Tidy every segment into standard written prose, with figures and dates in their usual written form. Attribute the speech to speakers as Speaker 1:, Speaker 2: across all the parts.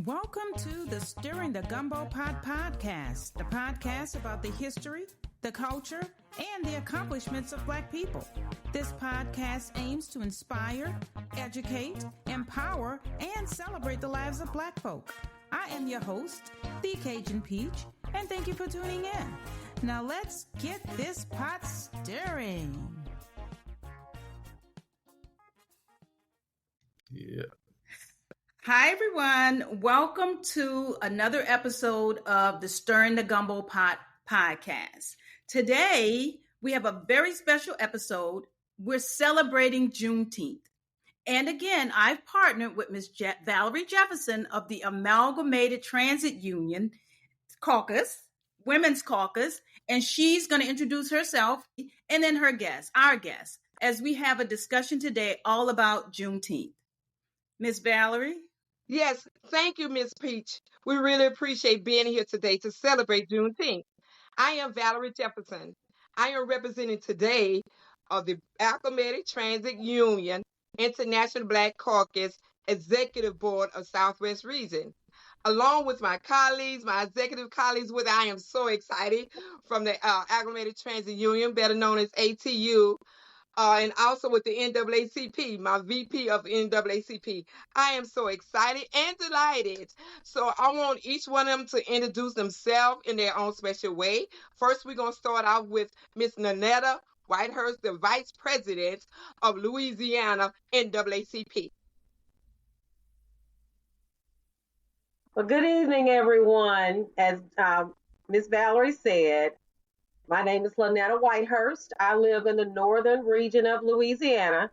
Speaker 1: Welcome to the Stirring the Gumbo Pot podcast, the podcast about the history, the culture, and the accomplishments of Black people. This podcast aims to inspire, educate, empower, and celebrate the lives of Black folk. I am your host, the Cajun Peach, and thank you for tuning in. Now let's get this pot stirring.
Speaker 2: Yeah.
Speaker 1: Hi, everyone. Welcome to another episode of the Stirring the Gumbo Pot podcast. Today, we have a very special episode. We're celebrating Juneteenth. And again, I've partnered with Ms. Valerie Jefferson of the Amalgamated Transit Union Caucus, Women's Caucus, and she's going to introduce herself and then our guest, as we have a discussion today all about Juneteenth. Ms. Valerie?
Speaker 3: Yes, thank you, Ms. Peach. We really appreciate being here today to celebrate Juneteenth. I am Valerie Jefferson. I am representing today of the Amalgamated Transit Union International Black Caucus Executive Board of Southwest Region. Along with my colleagues, my executive colleagues, I am so excited from the Amalgamated Transit Union, better known as ATU, and also with the NAACP, my VP of NAACP. I am so excited and delighted. So I want each one of them to introduce themselves in their own special way. First, we're going to start off with Miss Lynetta Whitehurst, the Vice President of Louisiana NAACP.
Speaker 4: Well, good evening, everyone. As Ms. Valerie said, my name is Lynetta Whitehurst. I live in the northern region of Louisiana.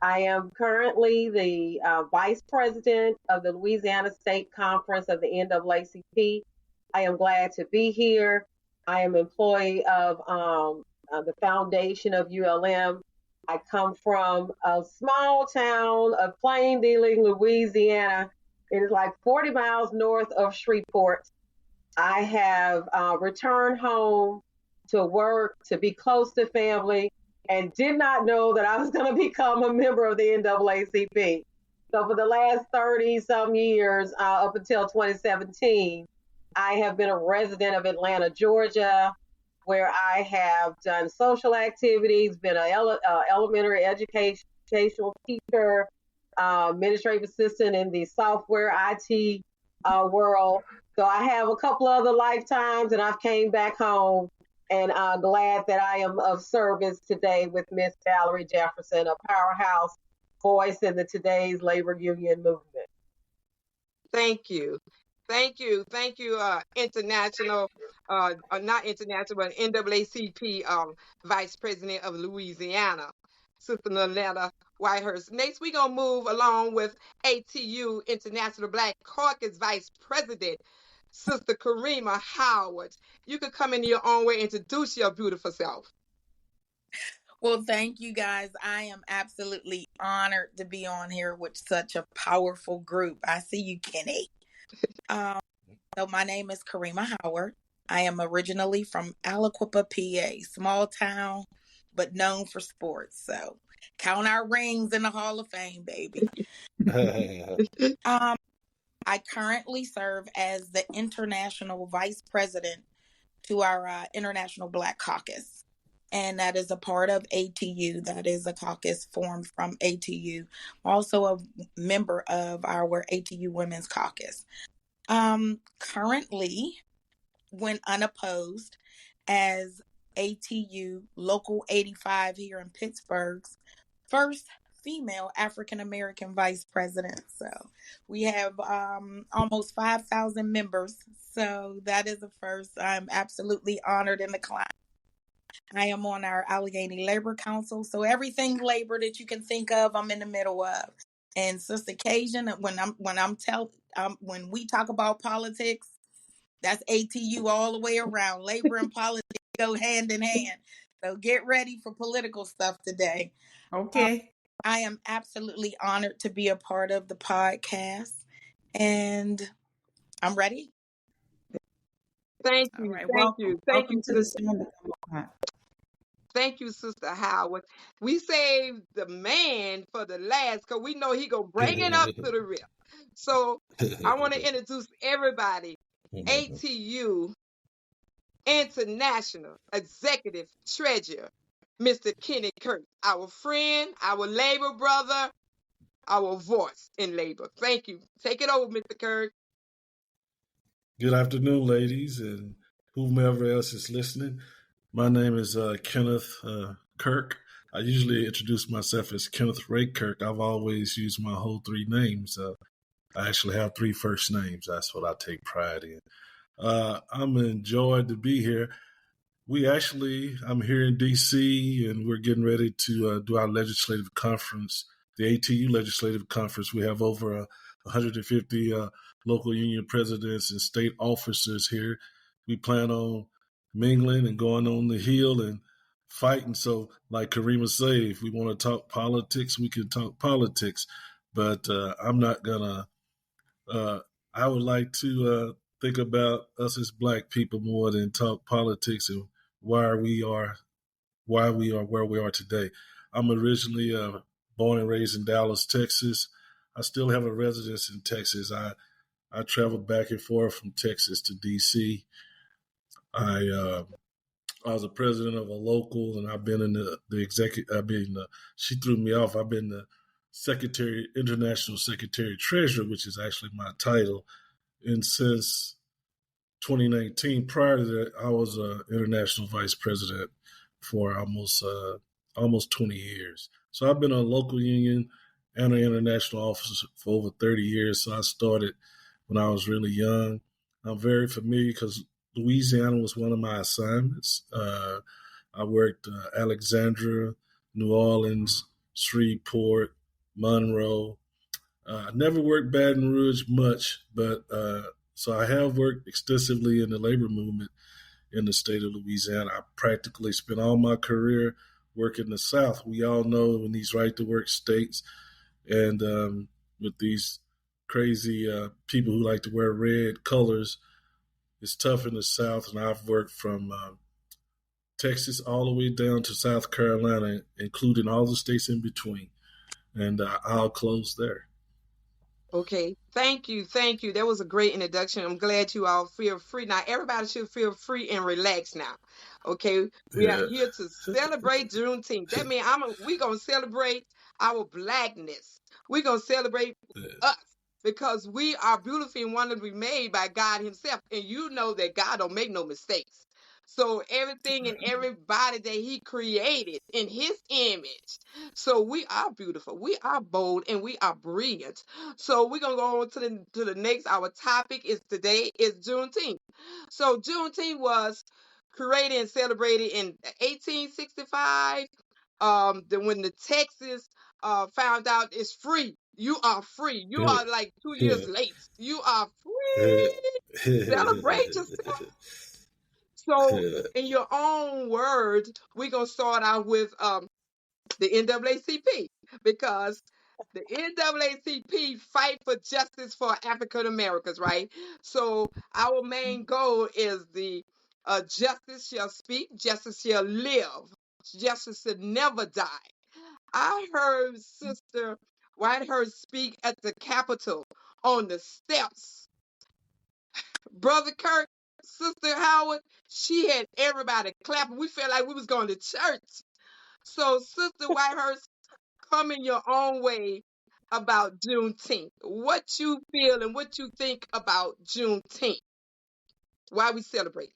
Speaker 4: I am currently the Vice President of the Louisiana State Conference of the NAACP. I am glad to be here. I am employee of the foundation of ULM. I come from a small town of Plain Dealing, Louisiana. It is like 40 miles north of Shreveport. I have returned home to work, to be close to family, and did not know that I was going to become a member of the NAACP. So for the last 30-some years, up until 2017, I have been a resident of Atlanta, Georgia, where I have done social activities, been an elementary educational teacher, administrative assistant in the software IT world. So I have a couple other lifetimes, and I've came back home. And I'm glad that I am of service today with Miss Valerie Jefferson, a powerhouse voice in the today's labor union movement.
Speaker 3: Thank you. Thank you. Thank you, international, not international, but NAACP Vice President of Louisiana, Sister Lynetta Whitehurst. Next, we're going to move along with ATU International Black Caucus Vice President, Sister Karina Howard. You could come in your own way, introduce your beautiful self.
Speaker 5: Well, thank you guys. I am absolutely honored to be on here with such a powerful group. I see you, Kenny. So my name is Karina Howard. I am originally from Aliquippa, PA, small town, but known for sports. So count our rings in the Hall of Fame, baby. I currently serve as the International Vice President to our International Black Caucus. And that is a part of ATU. That is a caucus formed from ATU. Also a member of our ATU Women's Caucus. Currently, when unopposed, as ATU Local 85 here in Pittsburgh's first female African-American vice president. So we have almost 5,000 members. So that is a first. I'm absolutely honored in the climb. I am on our Allegheny Labor Council. So everything labor that you can think of, I'm in the middle of. And Sister Cajun, when we talk about politics, that's ATU all the way around. Labor and politics go hand in hand. So get ready for political stuff today.
Speaker 1: Okay.
Speaker 5: I am absolutely honored to be a part of the podcast, and I'm ready.
Speaker 3: Thank you.
Speaker 1: Right.
Speaker 3: Thank you. Thank you
Speaker 1: to the Stirring the Gumbo Pot.
Speaker 3: Thank you, Sister Howard. We saved the man for the last because we know he going to bring it up to the real. So I want to introduce everybody. ATU International Executive Treasurer, Mr. Kenneth Kirk, our friend, our labor brother, our voice in labor. Thank you. Take it over, Mr. Kirk.
Speaker 2: Good afternoon, ladies, and whomever else is listening. My name is Kenneth Kirk. I usually introduce myself as Kenneth Ray Kirk. I've always used my whole three names. I actually have three first names. That's what I take pride in. I'm enjoyed to be here. I'm here in D.C., and we're getting ready to do our legislative conference, the ATU Legislative Conference. We have over 150 local union presidents and state officers here. We plan on mingling and going on the Hill and fighting. So, like Karima said, if we want to talk politics, we can talk politics. But I'm not going to, I would like to think about us as Black people more than talk politics and why we are where we are today. I'm originally born and raised in Dallas, Texas. I still have a residence in Texas. I traveled back and forth from Texas to D.C. I was a president of a local, and I've been in the executive. She threw me off. I've been the international secretary treasurer, which is actually my title. And since 2019, prior to that, I was an international vice president for almost 20 years. So I've been a local union and an international officer for over 30 years. So I started when I was really young. I'm very familiar because Louisiana was one of my assignments. I worked Alexandria, New Orleans, Shreveport, Monroe. I never worked Baton Rouge much, but so I have worked extensively in the labor movement in the state of Louisiana. I practically spent all my career working the South. We all know in these right-to-work states and with these crazy people who like to wear red colors, it's tough in the South. And I've worked from Texas all the way down to South Carolina, including all the states in between. And I'll close there.
Speaker 3: Okay, thank you. That was a great introduction. I'm glad you all feel free. Now, everybody should feel free and relaxed now. Okay, we are here to celebrate Juneteenth. That means we're going to celebrate our Blackness. We're going to celebrate us because we are beautifully and wonderfully made by God himself. And you know that God don't make no mistakes. So everything and everybody that he created in his image. So we are beautiful, we are bold, and we are brilliant. So we're going to go on to the next. Our topic today is Juneteenth. So Juneteenth was created and celebrated in 1865. When the Texas found out it's free. You are free. You are like 2 years late. You are free. Celebrate yourself. So, in your own words, we're going to start out with the NAACP because the NAACP fight for justice for African Americans, right? So, our main goal is the justice shall speak, justice shall live, justice shall never die. I heard Sister Whitehurst speak at the Capitol on the steps. Brother Kirk, Sister Howard, she had everybody clapping. We felt like we was going to church. So, Sister Whitehurst, come in your own way about Juneteenth. What you feel and what you think about Juneteenth. Why we celebrate.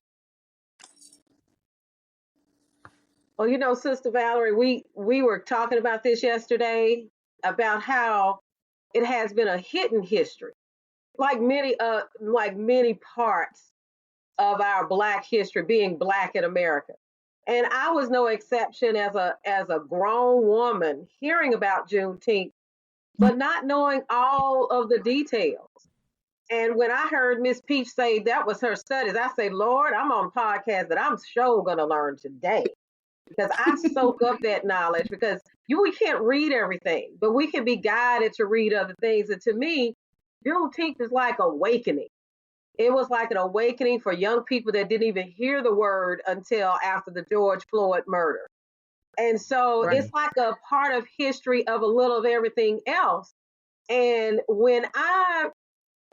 Speaker 4: Well, you know, Sister Valerie, we were talking about this yesterday about how it has been a hidden history, like many parts of our Black history, being Black in America. And I was no exception as a grown woman hearing about Juneteenth, but not knowing all of the details. And when I heard Miss Peach say that was her studies, I say, Lord, I'm on a podcast that I'm sure going to learn today. Because I soak up that knowledge because we can't read everything, but we can be guided to read other things. And to me, Juneteenth is like awakening. It was like an awakening for young people that didn't even hear the word until after the George Floyd murder. And so It's like a part of history of a little of everything else. And when I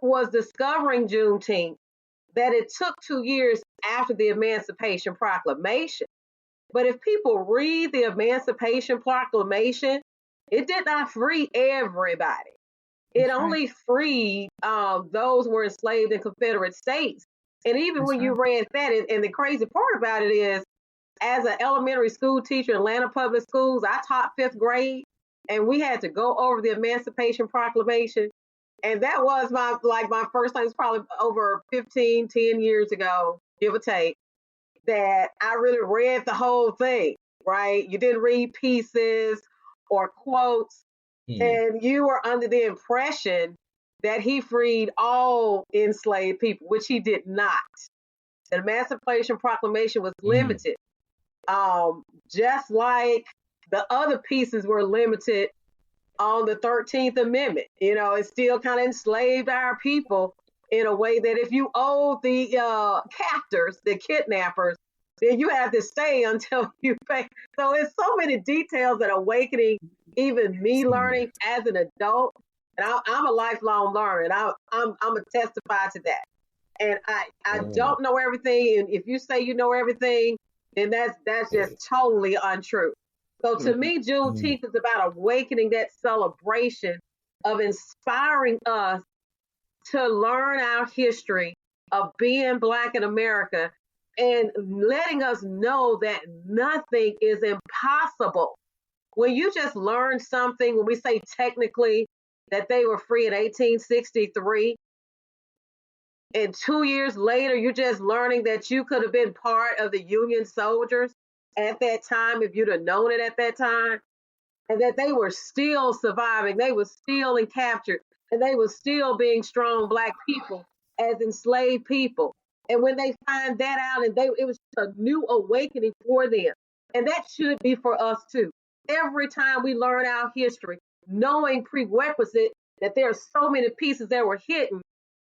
Speaker 4: was discovering Juneteenth, that it took 2 years after the Emancipation Proclamation. But if people read the Emancipation Proclamation, it did not free everybody. It only freed those who were enslaved in Confederate states. And even when you read that, and the crazy part about it is, as an elementary school teacher in Atlanta Public Schools, I taught 5th grade, and we had to go over the Emancipation Proclamation. And that was my first time. It's probably over 10 years ago, give or take, that I really read the whole thing, right? You didn't read pieces or quotes, and you were under the impression that he freed all enslaved people, which he did not. The Emancipation Proclamation was limited, just like the other pieces were limited on the 13th Amendment. You know, it still kind of enslaved our people in a way that if you owed the captors, the kidnappers, then you have to stay until you pay. So it's so many details that awakening, even me learning as an adult. And I'm a lifelong learner, and I'm a testify to that. And I don't know everything. And if you say you know everything, then that's just totally untrue. So to me, Juneteenth is about awakening that celebration of inspiring us to learn our history of being Black in America and letting us know that nothing is impossible. When you just learn something, when we say technically that they were free in 1863, and 2 years later, you're just learning that you could have been part of the Union soldiers at that time if you'd have known it at that time, and that they were still surviving, they were still captured, and they were still being strong Black people as enslaved people. And when they find that out, and it was a new awakening for them, and that should be for us too. Every time we learn our history, knowing prerequisite that there are so many pieces that were hidden,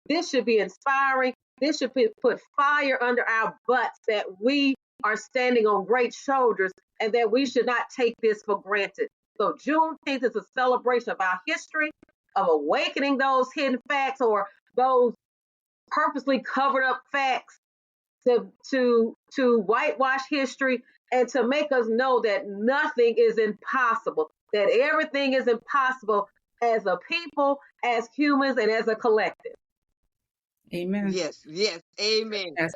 Speaker 4: this should be inspiring. This should put fire under our butts that we are standing on great shoulders and that we should not take this for granted. So Juneteenth is a celebration of our history, of awakening those hidden facts or those purposely covered up facts to whitewash history and to make us know that nothing is impossible, that everything is impossible as a people, as humans, and as a collective.
Speaker 1: Amen.
Speaker 3: Yes, amen.
Speaker 1: Yes.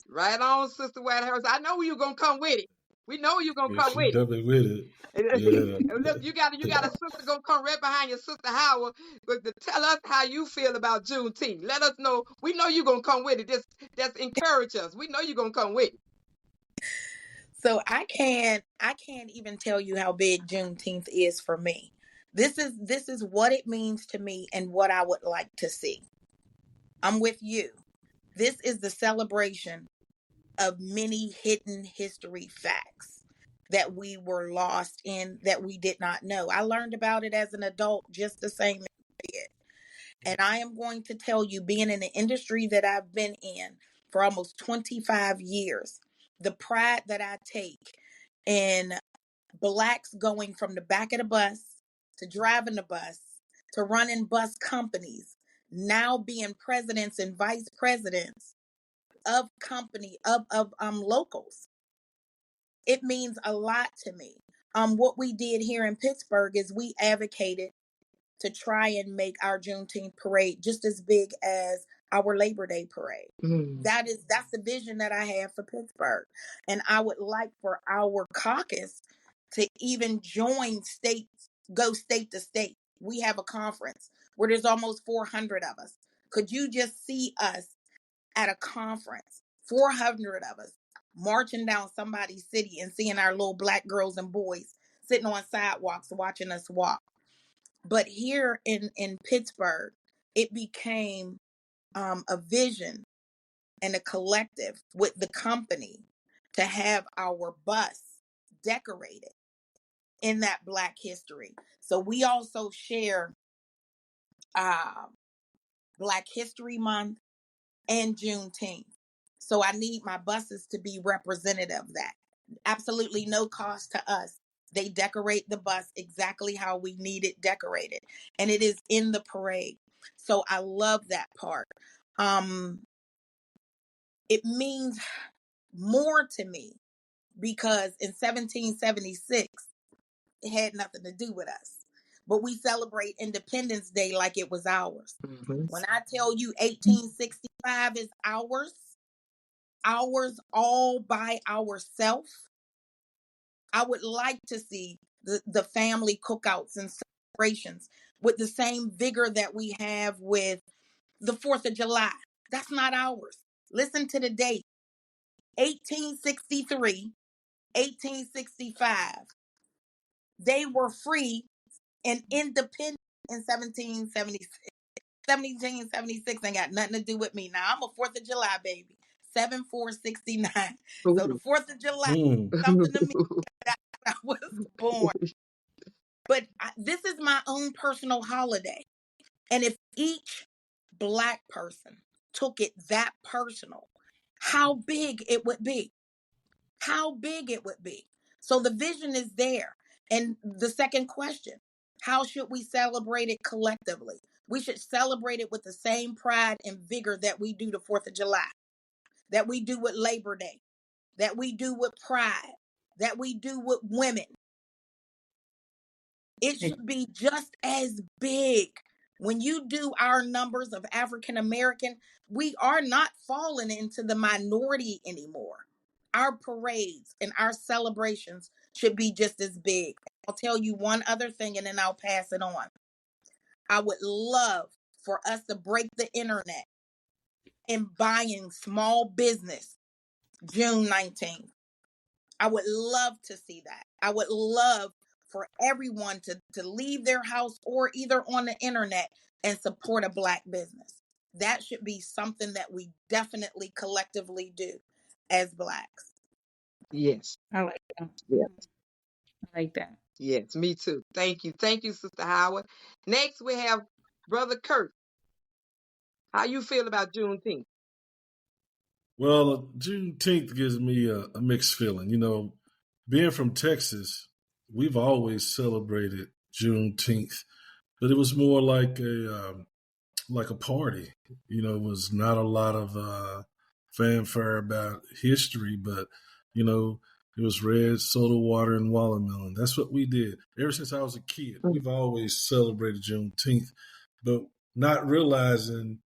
Speaker 3: Right on, Sister Whitehurst. I know you're gonna come with it. We know you're gonna come with it.
Speaker 2: Definitely with it. Yeah.
Speaker 3: Look, you got a sister gonna come right behind your Sister Howard, but to tell us how you feel about Juneteenth. Let us know. We know you're gonna come with it. Just encourage us. We know you're gonna come with it.
Speaker 5: So I can't even tell you how big Juneteenth is for me. This is what it means to me and what I would like to see. I'm with you. This is the celebration of many hidden history facts that we were lost in, that we did not know. I learned about it as an adult just the same as I did. And I am going to tell you, being in the industry that I've been in for almost 25 years, the pride that I take in Blacks going from the back of the bus to driving the bus to running bus companies, now being presidents and vice presidents of locals. It means a lot to me. What we did here in Pittsburgh is we advocated to try and make our Juneteenth parade just as big as our Labor Day parade. That's the vision that I have for Pittsburgh. And I would like for our caucus to even join states, go state to state. We have a conference where there's almost 400 of us. Could you just see us at a conference, 400 of us, marching down somebody's city and seeing our little Black girls and boys sitting on sidewalks watching us walk? But here in Pittsburgh, it became a vision and a collective with the company to have our bus decorated in that Black history. So we also share Black History Month and Juneteenth. So I need my buses to be representative of that. Absolutely no cost to us. They decorate the bus exactly how we need it decorated. And it is in the parade. So I love that part. It means more to me because in 1776, it had nothing to do with us. But we celebrate Independence Day like it was ours.
Speaker 3: Mhm.
Speaker 5: When I tell you 1865 is ours all by ourselves, I would like to see the family cookouts and celebrations with the same vigor that we have with the 4th of July. That's not ours. Listen to the date. 1863, 1865. They were free and independent in 1776. 1776 ain't got nothing to do with me. Now, I'm a 4th of July baby. 7/4/69. So the 4th of July something to me that I was born. But this is my own personal holiday. And if each Black person took it that personal, how big it would be. How big it would be. So the vision is there. And the second question, how should we celebrate it collectively? We should celebrate it with the same pride and vigor that we do the 4th of July, that we do with Labor Day, that we do with Pride, that we do with women. It should be just as big. When you do our numbers of African American, we are not falling into the minority anymore. Our parades and our celebrations should be just as big. I'll tell you one other thing and then I'll pass it on. I would love for us to break the internet in buying small business June 19th. I would love to see that. I would love for everyone to leave their house or either on the internet and support a Black business. That should be something that we definitely collectively do as Blacks.
Speaker 3: Yes.
Speaker 1: I like that.
Speaker 3: Yes.
Speaker 1: I like that.
Speaker 3: Yes, me too. Thank you. Thank you, Sister Howard. Next, we have Brother Kirk. How you feel about Juneteenth?
Speaker 2: Well, Juneteenth gives me a mixed feeling. You know, being from Texas, we've always celebrated Juneteenth, but it was more like a party. You know, it was not a lot of fanfare about history, but you know, it was red soda water and watermelon. That's what we did ever since I was a kid. We've always celebrated Juneteenth, but not realizing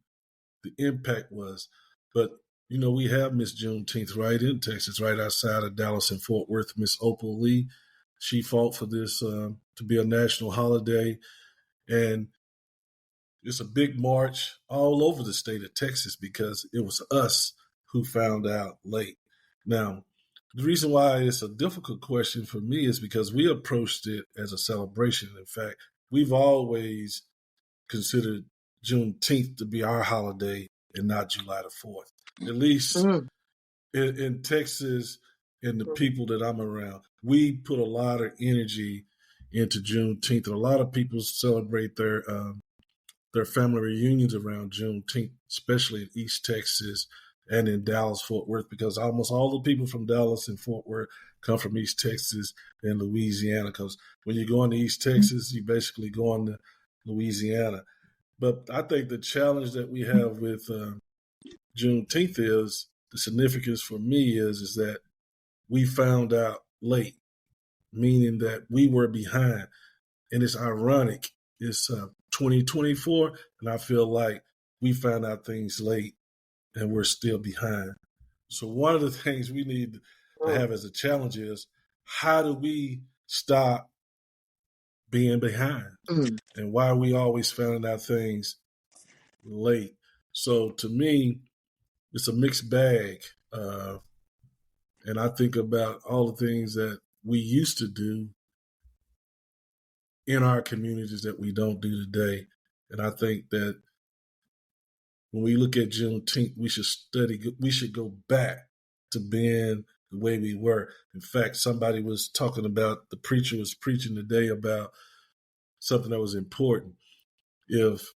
Speaker 2: the impact was. But you know, we have Miss Juneteenth right in Texas, right outside of Dallas and Fort Worth. Miss Opal Lee, she fought for this to be a national holiday, and it's a big march all over the state of Texas because it was us who found out late. Now, the reason why it's a difficult question for me is because we approached it as a celebration. In fact, we've always considered Juneteenth to be our holiday and not July the 4th. At least in Texas and the people that I'm around, we put a lot of energy into Juneteenth. And a lot of people celebrate their family reunions around Juneteenth, especially in East Texas and in Dallas, Fort Worth, because almost all the people from Dallas and Fort Worth come from East Texas and Louisiana. Because when you go into East Texas, you basically go into Louisiana. But I think the challenge that we have with Juneteenth is the significance for me is that we found out late, meaning that we were behind. And it's ironic. It's 2024, and I feel like we found out things late and we're still behind. So one of the things we need to have as a challenge is how do we stop being behind? And why are we always finding out things late? So to me, it's a mixed bag. And I think about all the things that we used to do in our communities that we don't do today. And I think that when we look at Juneteenth, we should go back to being the way we were. In fact, somebody was talking about, the preacher was preaching today about something that was important. If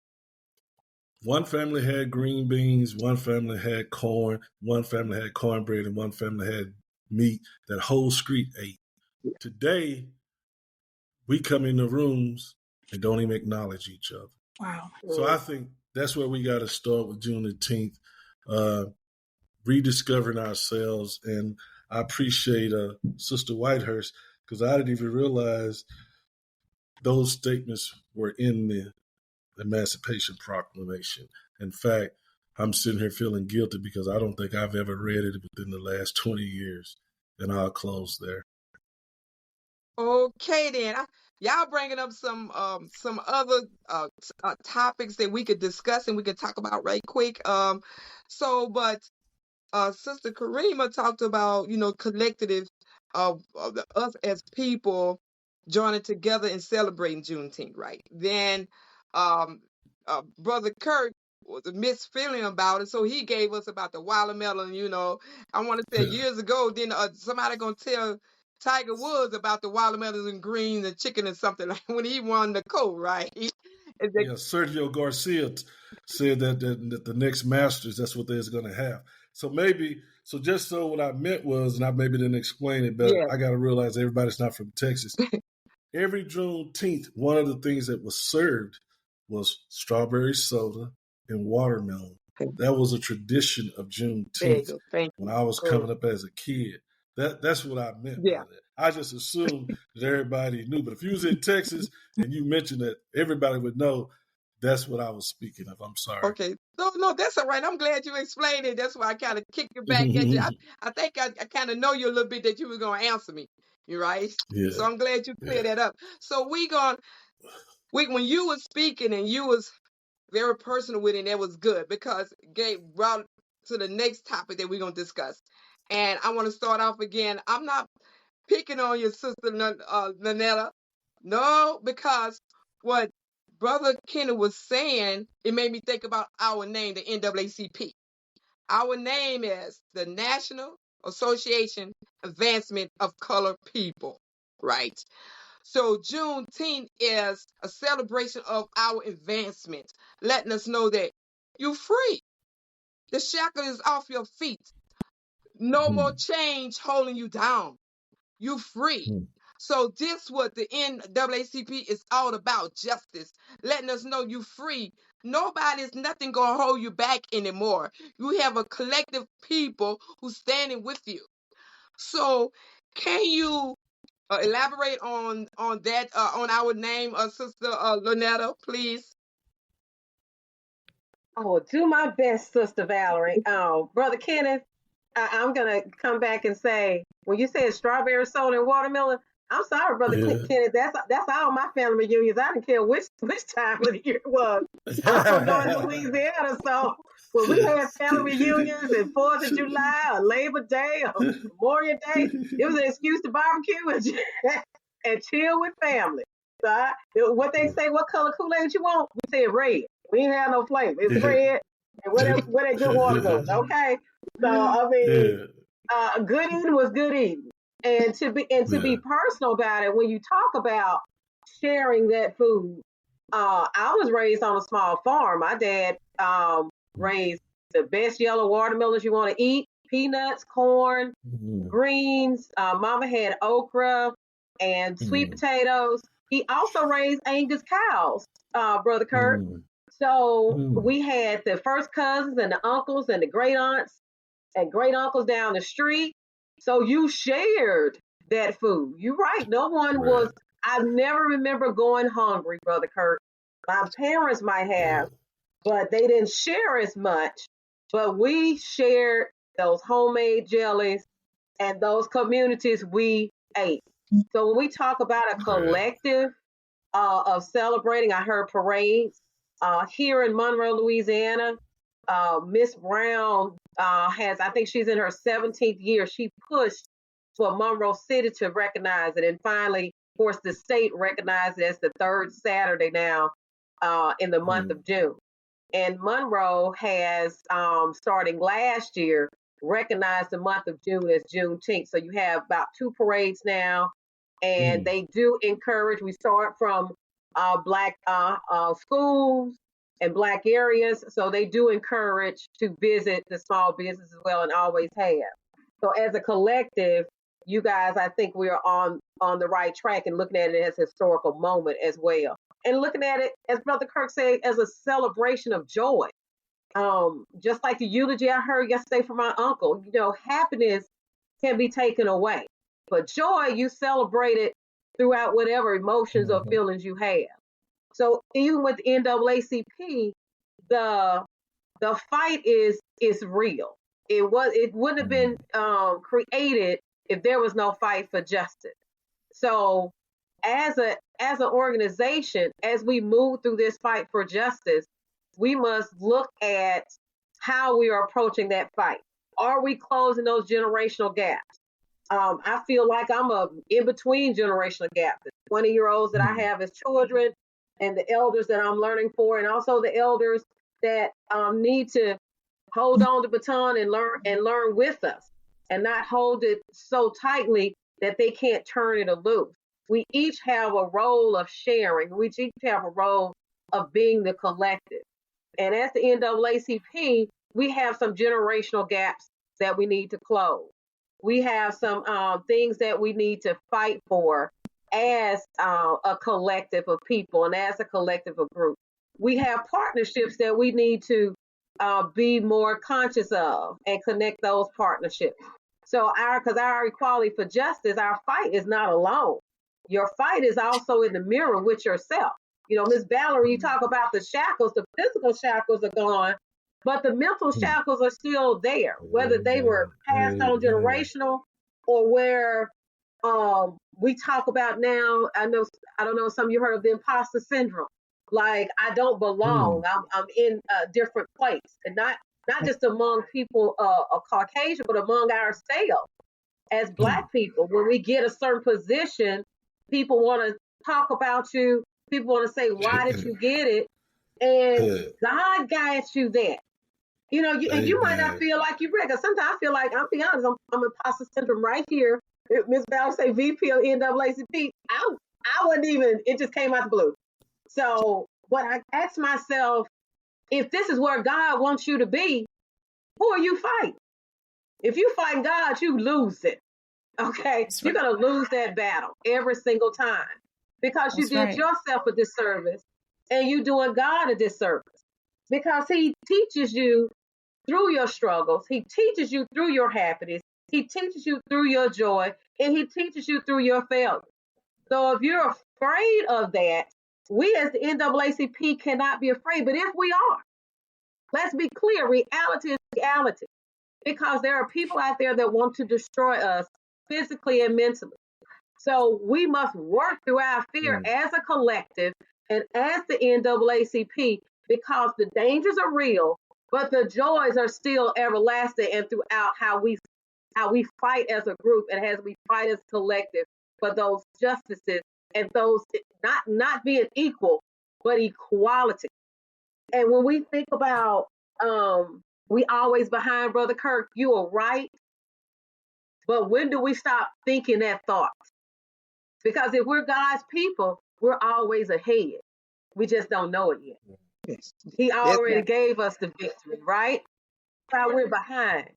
Speaker 2: one family had green beans, one family had corn, one family had cornbread, and one family had meat, that whole street ate. Today, we come in the rooms and don't even acknowledge each other.
Speaker 5: Wow.
Speaker 2: So I think that's where we got to start with Juneteenth, rediscovering ourselves. And I appreciate Sister Whitehurst, because I didn't even realize those statements were in the Emancipation Proclamation. In fact, I'm sitting here feeling guilty because I don't think I've ever read it within the last 20 years. And I'll close there.
Speaker 3: Okay, then. Y'all bringing up some other topics that we could discuss and we could talk about right quick. But Sister Karima talked about, collective of us as people joining together and celebrating Juneteenth, right? Then Brother Kirk was a mixed feeling about it, so he gave us about the watermelon. I want to say years ago, then somebody gonna tell Tiger Woods about the watermelons and greens and chicken and something like when he won the coat, right?
Speaker 2: Sergio Garcia said that the next Masters, that's what they're going to have. So what I meant was, and I maybe didn't explain it, but I got to realize everybody's not from Texas. Every Juneteenth, one of the things that was served was strawberry soda and watermelon. That was a tradition of Juneteenth when I was coming up as a kid. That's what I meant by that. I just assumed that everybody knew. But if you was in Texas and you mentioned that, everybody would know that's what I was speaking of. I'm sorry.
Speaker 3: Okay. No, that's all right. I'm glad you explained it. That's why I kind of kicked it back at you. I think I kind of know you a little bit that you were going to answer me. You right?
Speaker 2: Yeah.
Speaker 3: So I'm glad you cleared that up. So when you was speaking and you was very personal with it, and that was good because it brought to the next topic that we're going to discuss. And I want to start off again. I'm not picking on your sister, Lynetta. No, because what Brother Kenneth was saying, it made me think about our name, the NAACP. Our name is the National Association Advancement of Colored People, right? So Juneteenth is a celebration of our advancement, letting us know that you're free. The shackle is off your feet. No more change holding you down. You're free. So this what the NAACP is all about, justice, letting us know you're free. Nothing gonna hold you back anymore. You have a collective people who's standing with you. So can you elaborate on that, on our name, Sister Lynetta, please?
Speaker 4: Oh, do my best, Sister Valerie. Brother Kenneth, I'm going to come back and say, when you said strawberry soda and watermelon, I'm sorry, Brother Kenneth, that's all my family reunions. I don't care which time of the year it was. I'm from North Louisiana, so when we had family reunions and 4th of July or Labor Day or Memorial Day, it was an excuse to barbecue and chill with family. So what they say, what color Kool-Aid you want? We said red. We didn't have no flavor. It's red. And where that good water goes, okay? So I mean, good eating was good eating, and to be personal about it, when you talk about sharing that food, I was raised on a small farm. My dad raised the best yellow watermelons you want to eat, peanuts, corn, greens. Mama had okra and sweet potatoes. He also raised Angus cows, Brother Kirk. So we had the first cousins and the uncles and the great aunts and great uncles down the street. So you shared that food. You're right. No one was, I never remember going hungry, Brother Kirk. My parents might have, but they didn't share as much. But we shared those homemade jellies and those communities we ate. So when we talk about a collective of celebrating, I heard parades. Here in Monroe, Louisiana, Miss Brown I think she's in her 17th year. She pushed for Monroe City to recognize it. And finally, of course, the state recognized it as the third Saturday now in the month of June. And Monroe has, starting last year, recognized the month of June as Juneteenth. So you have about 2 parades now. And they do encourage, we start from Black schools and Black areas. So they do encourage to visit the small business as well, and always have. So as a collective, you guys, I think we're on the right track and looking at it as a historical moment as well. And looking at it, as Brother Kirk said, as a celebration of joy. Just like the eulogy I heard yesterday from my uncle, happiness can be taken away. But joy, you celebrate it throughout whatever emotions or feelings you have. So even with NAACP, the fight is real. It wouldn't have been created if there was no fight for justice. So as an organization, as we move through this fight for justice, we must look at how we are approaching that fight. Are we closing those generational gaps? I feel like I'm a in-between generational gap. The 20-year-olds that I have as children and the elders that I'm learning for, and also the elders that need to hold on to the baton and learn with us and not hold it so tightly that they can't turn it loose. We each have a role of sharing. We each have a role of being the collective. And as the NAACP, we have some generational gaps that we need to close. We have some things that we need to fight for as a collective of people and as a collective of group. We have partnerships that we need to be more conscious of and connect those partnerships. So because our equality for justice, our fight is not alone. Your fight is also in the mirror with yourself. Ms. Valerie, you talk about the shackles, the physical shackles are gone, but the mental shackles are still there, whether they were passed on generational or where we talk about now. I don't know, some of you heard of the imposter syndrome. Like, I don't belong. I'm in a different place, and not just among people of Caucasian, but among ourselves as Black people. When we get a certain position, people want to talk about you. People want to say, why did you get it? And God guides you there. And you might not feel like you read. Because sometimes I feel like, I'll be honest, I'm imposter syndrome right here. Ms. Valerie say VP of NAACP. I wasn't even, it just came out the blue. So, but I asked myself, if this is where God wants you to be, who are you fighting? If you fight God, you lose it. Okay? You're going to lose that battle every single time because you did yourself a disservice and you doing God a disservice because he teaches you through your struggles. He teaches you through your happiness. He teaches you through your joy, and he teaches you through your failure. So if you're afraid of that, we as the NAACP cannot be afraid. But if we are, let's be clear, reality is reality. Because there are people out there that want to destroy us physically and mentally. So we must work through our fear as a collective and as the NAACP because the dangers are real, but the joys are still everlasting and throughout how we fight as a group and as we fight as a collective for those justices and those not being equal, but equality. And when we think about we always behind Brother Kirk, you are right. But when do we stop thinking that thought? Because if we're God's people, we're always ahead. We just don't know it yet.
Speaker 3: Yes.
Speaker 4: He already gave us the victory, right? While we're behind.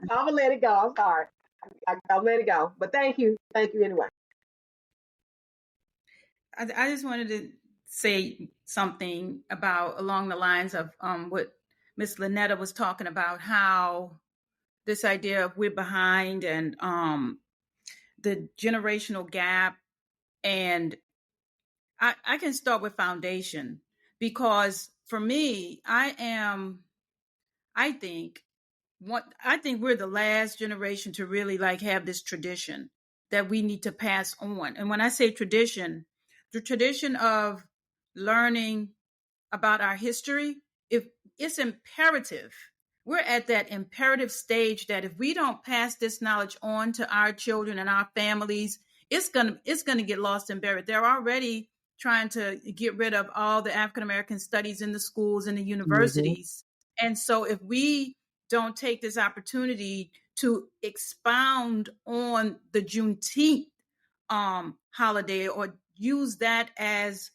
Speaker 4: I'm going to let it go. I'm sorry. I'll let it go. But thank you. Thank you anyway.
Speaker 1: I just wanted to say something about along the lines of what Miss Lynetta was talking about, how this idea of we're behind and the generational gap. And I can start with foundation because for me, I think we're the last generation to really like have this tradition that we need to pass on. And when I say tradition, the tradition of learning about our history, if it's imperative, we're at that imperative stage that if we don't pass this knowledge on to our children and our families, it's gonna get lost and buried. They're already trying to get rid of all the African American studies in the schools and the universities. And so if we don't take this opportunity to expound on the Juneteenth holiday or use that as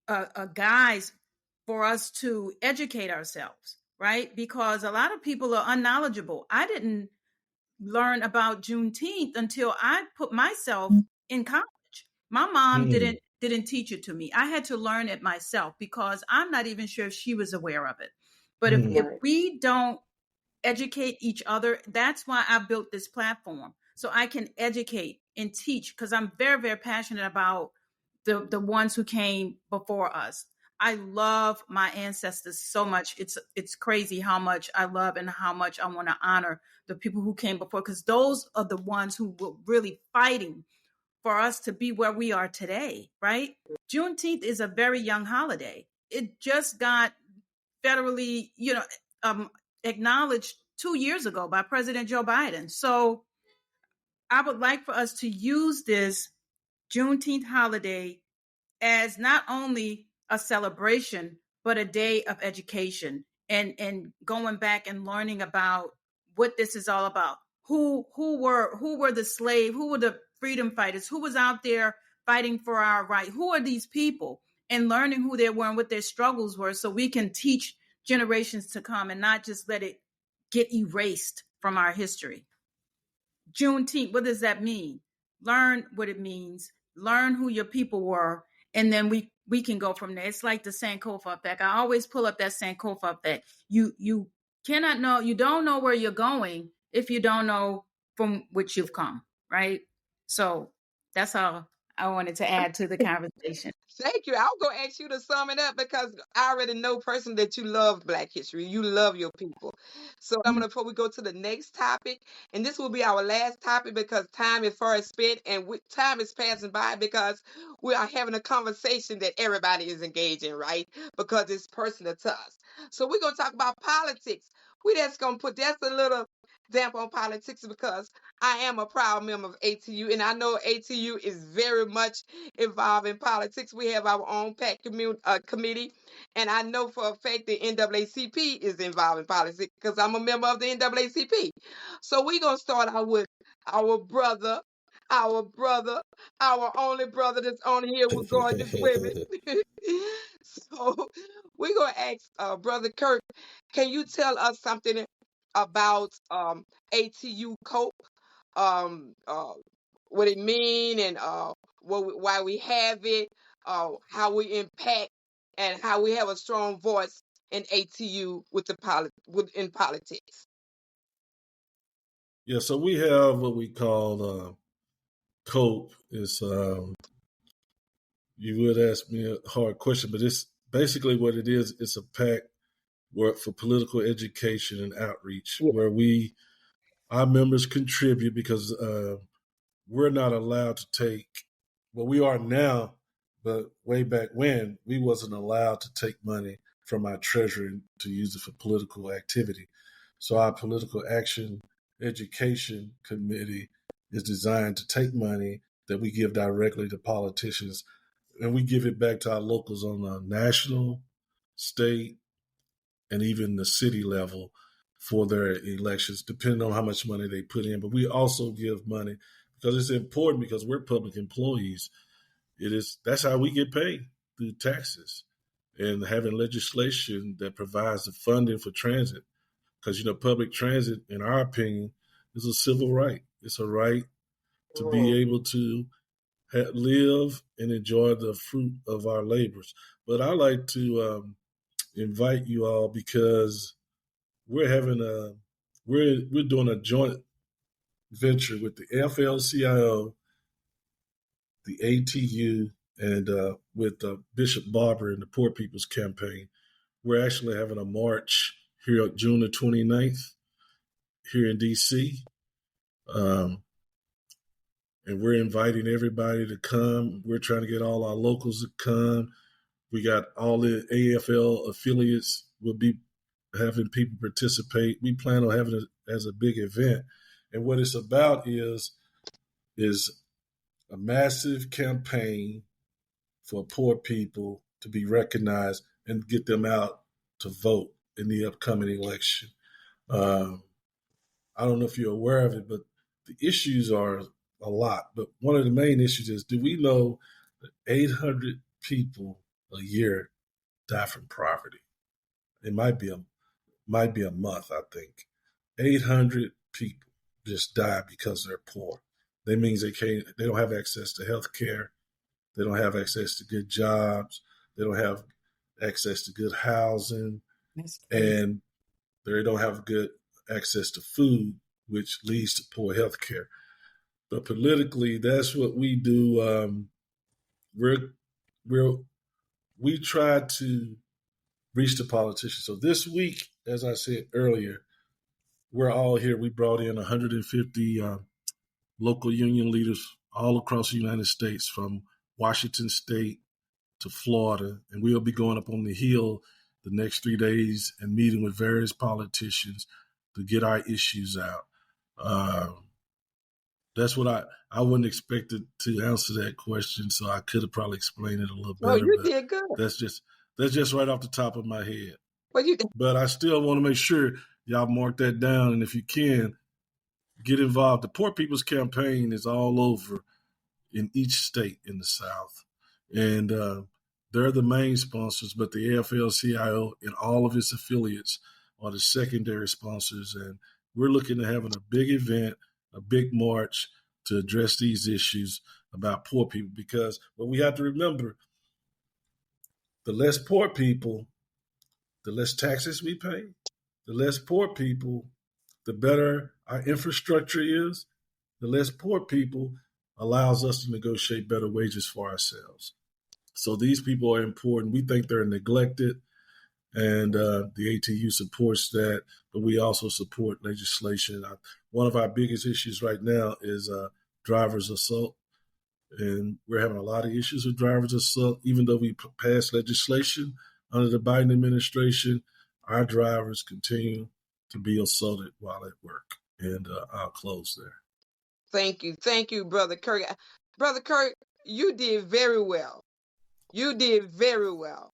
Speaker 1: a guise for us to educate ourselves, right? Because a lot of people are unknowledgeable. I didn't learn about Juneteenth until I put myself in college. My mom didn't teach it to me. I had to learn it myself because I'm not even sure if she was aware of it. But if we don't educate each other, that's why I built this platform, so I can educate and teach, because I'm very, very passionate about the ones who came before us. I love my ancestors so much. It's crazy how much I love and how much I want to honor the people who came before, because those are the ones who were really fighting for us to be where we are today, right? Juneteenth is a very young holiday. It just got federally, acknowledged 2 years ago by President Joe Biden. So I would like for us to use this Juneteenth holiday as not only a celebration, but a day of education and going back and learning about what this is all about. Who were the slave? Who were the freedom fighters? Who was out there fighting for our right? Who are these people? And learning who they were and what their struggles were, so we can teach generations to come and not just let it get erased from our history. Juneteenth, what does that mean? Learn what it means. Learn who your people were, and then we can go from there. It's like the Sankofa effect. I always pull up that Sankofa effect. You cannot know, you don't know where you're going if you don't know from which you've come, right? So that's how I wanted to add to the conversation.
Speaker 3: Thank you. I'll go ask you to sum it up, because I already know personally that you love Black history. You love your people. So before we go to the next topic, and this will be our last topic because time is far spent and time is passing by, because we are having a conversation that everybody is engaged in, right? Because it's personal to us. So we're going to talk about politics. We just going to put that's a little damp on politics, because I am a proud member of ATU, and I know ATU is very much involved in politics. We have our own PAC committee, and I know for a fact the NAACP is involved in politics because I'm a member of the NAACP. So we're going to start out with our brother, our only brother that's on here with gorgeous women. So we're going to ask Brother Kirk, can you tell us something about ATU COPE, what it mean, and why we have it, how we impact, and how we have a strong voice in ATU in politics.
Speaker 2: Yeah, so we have what we call COPE. Is you would ask me a hard question, but it's basically what it is. It's a PAC work for political education and outreach, where our members contribute, because we're not allowed to take, well, we are now, but way back when, we wasn't allowed to take money from our treasury to use it for political activity. So our political action education committee is designed to take money that we give directly to politicians, and we give it back to our locals on a national, state, and even the city level for their elections, depending on how much money they put in. But we also give money because it's important, because we're public employees. That's how we get paid, through taxes and having legislation that provides the funding for transit. Because, public transit, in our opinion, is a civil right. It's a right to be able to live and enjoy the fruit of our labors. But I like to invite you all, because we're doing a joint venture with the AFL-CIO, the ATU, and with Bishop Barber and the Poor People's Campaign. We're actually having a march here on June the 29th here in D.C. And we're inviting everybody to come. We're trying to get all our locals to come. We got all the AFL affiliates will be having people participate. We plan on having it as a big event. And what it's about is a massive campaign for poor people to be recognized and get them out to vote in the upcoming election. I don't know if you're aware of it, but the issues are a lot. But one of the main issues is, do we know that 800 people a year die from poverty? It might be a month, I think. 800 people just die because they're poor. That means they don't have access to health care. They don't have access to good jobs. They don't have access to good housing. And they don't have good access to food, which leads to poor health care. But politically, that's what we do. We try to reach the politicians. So this week, as I said earlier, we're all here. We brought in 150 local union leaders all across the United States, from Washington State to Florida, and we'll be going up on the Hill the next 3 days and meeting with various politicians to get our issues out. That's what I wouldn't expect to answer that question, so I could have probably explained it a little better.
Speaker 3: Oh, you did good.
Speaker 2: That's just right off the top of my head.
Speaker 3: Well,
Speaker 2: but I still want to make sure y'all mark that down, and if you can, get involved. The Poor People's Campaign is all over in each state in the South, and they're the main sponsors, but the AFL-CIO and all of its affiliates are the secondary sponsors, and we're looking at having a big event, a big march to address these issues about poor people, because what we have to remember, the less poor people, the less taxes we pay, the less poor people, the better our infrastructure is, the less poor people allows us to negotiate better wages for ourselves. So these people are important. We think they're neglected, and the ATU supports that, but we also support legislation. One of our biggest issues right now is driver's assault, and we're having a lot of issues with driver's assault. Even though we passed legislation under the Biden administration, our drivers continue to be assaulted while at work. And I'll close there.
Speaker 3: Thank you, Brother Kirk. Brother Kirk, you did very well. You did very well.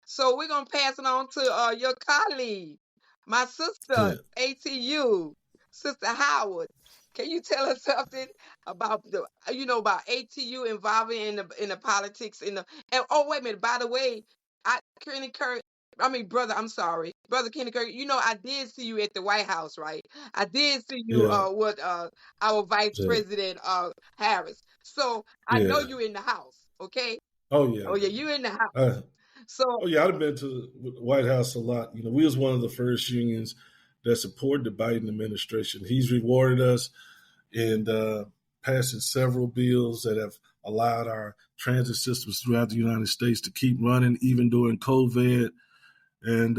Speaker 3: So we're going to pass it on to your colleague, my sister, ATU, Sister Howard. Can you tell us something about about ATU involving in the politics and oh, wait a minute, by the way, Kenneth Kirk, Brother Kenneth Kirk, I did see you at the White House, right? I did see you with our Vice President Harris. So I know you in the house, okay?
Speaker 2: Oh yeah.
Speaker 3: Oh yeah, you in the house.
Speaker 2: I've been to the White House a lot. We was one of the first unions that supported the Biden administration. He's rewarded us in passing several bills that have allowed our transit systems throughout the United States to keep running, even during COVID. And,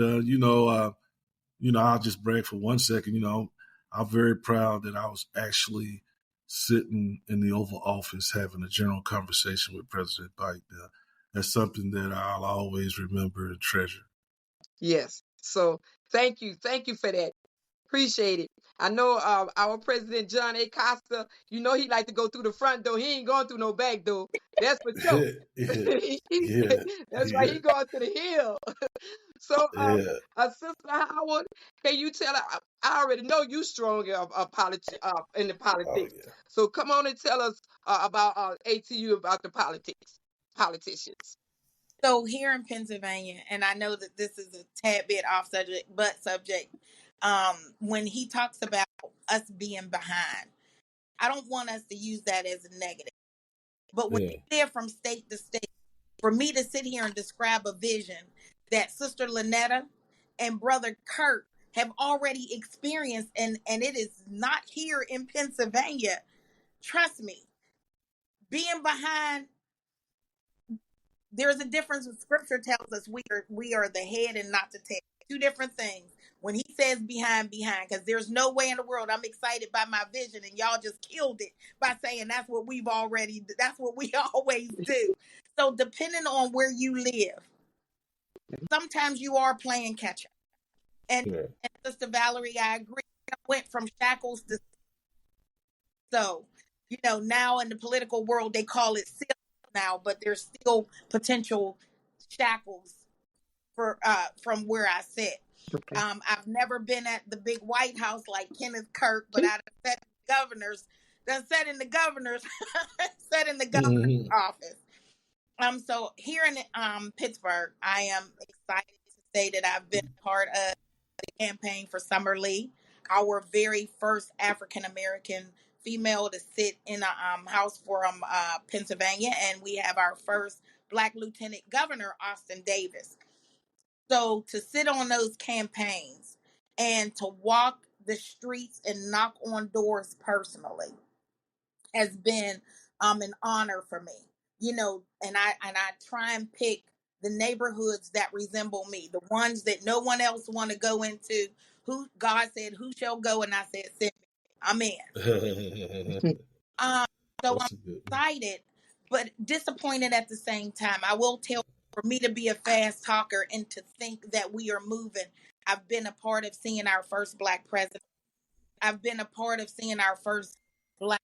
Speaker 2: I'll just brag for 1 second. I'm very proud that I was actually sitting in the Oval Office having a general conversation with President Biden. That's something that I'll always remember and treasure.
Speaker 3: Yes. So thank you for that. Appreciate it. I know our President John A. Costa, he like to go through the front door. He ain't going through no back door. That's for sure. That's why he going to the Hill. So, Sister Howard, can you tell her? I already know you strong in the politics.
Speaker 2: Oh, yeah.
Speaker 3: So come on and tell us about ATU, about the politicians.
Speaker 5: So here in Pennsylvania, and I know that this is a tad bit off subject, when he talks about us being behind, I don't want us to use that as a negative. But when you live from state to state, for me to sit here and describe a vision that Sister Lynetta and Brother Kirk have already experienced, and it is not here in Pennsylvania, trust me, being behind, there's a difference. Scripture tells us we are the head and not the tail. Two different things. When he says behind, because there's no way in the world I'm excited by my vision, and y'all just killed it by saying that's what we always do. So depending on where you live, sometimes you are playing catch up. And Sister Valerie, I agree. I went from shackles to now in the political world they call it silk now, but there's still potential shackles from where I sit. Okay. I've never been at the big White House like Kenneth Kirk, but I've sat in the governor's office. So here in Pittsburgh, I am excited to say that I've been part of the campaign for Summer Lee. our very first African American female to sit in a House Forum, Pennsylvania, and we have our first Black Lieutenant Governor, Austin Davis. So to sit on those campaigns and to walk the streets and knock on doors personally has been an honor for me. And I try and pick the neighborhoods that resemble me, the ones that no one else want to go into. Who God said, "Who shall go?" And I said, "Send me. I'm in." So I'm excited, but disappointed at the same time. I will tell you, for me to be a fast talker and to think that we are moving. I've been a part of seeing our first Black president. I've been a part of seeing our first Black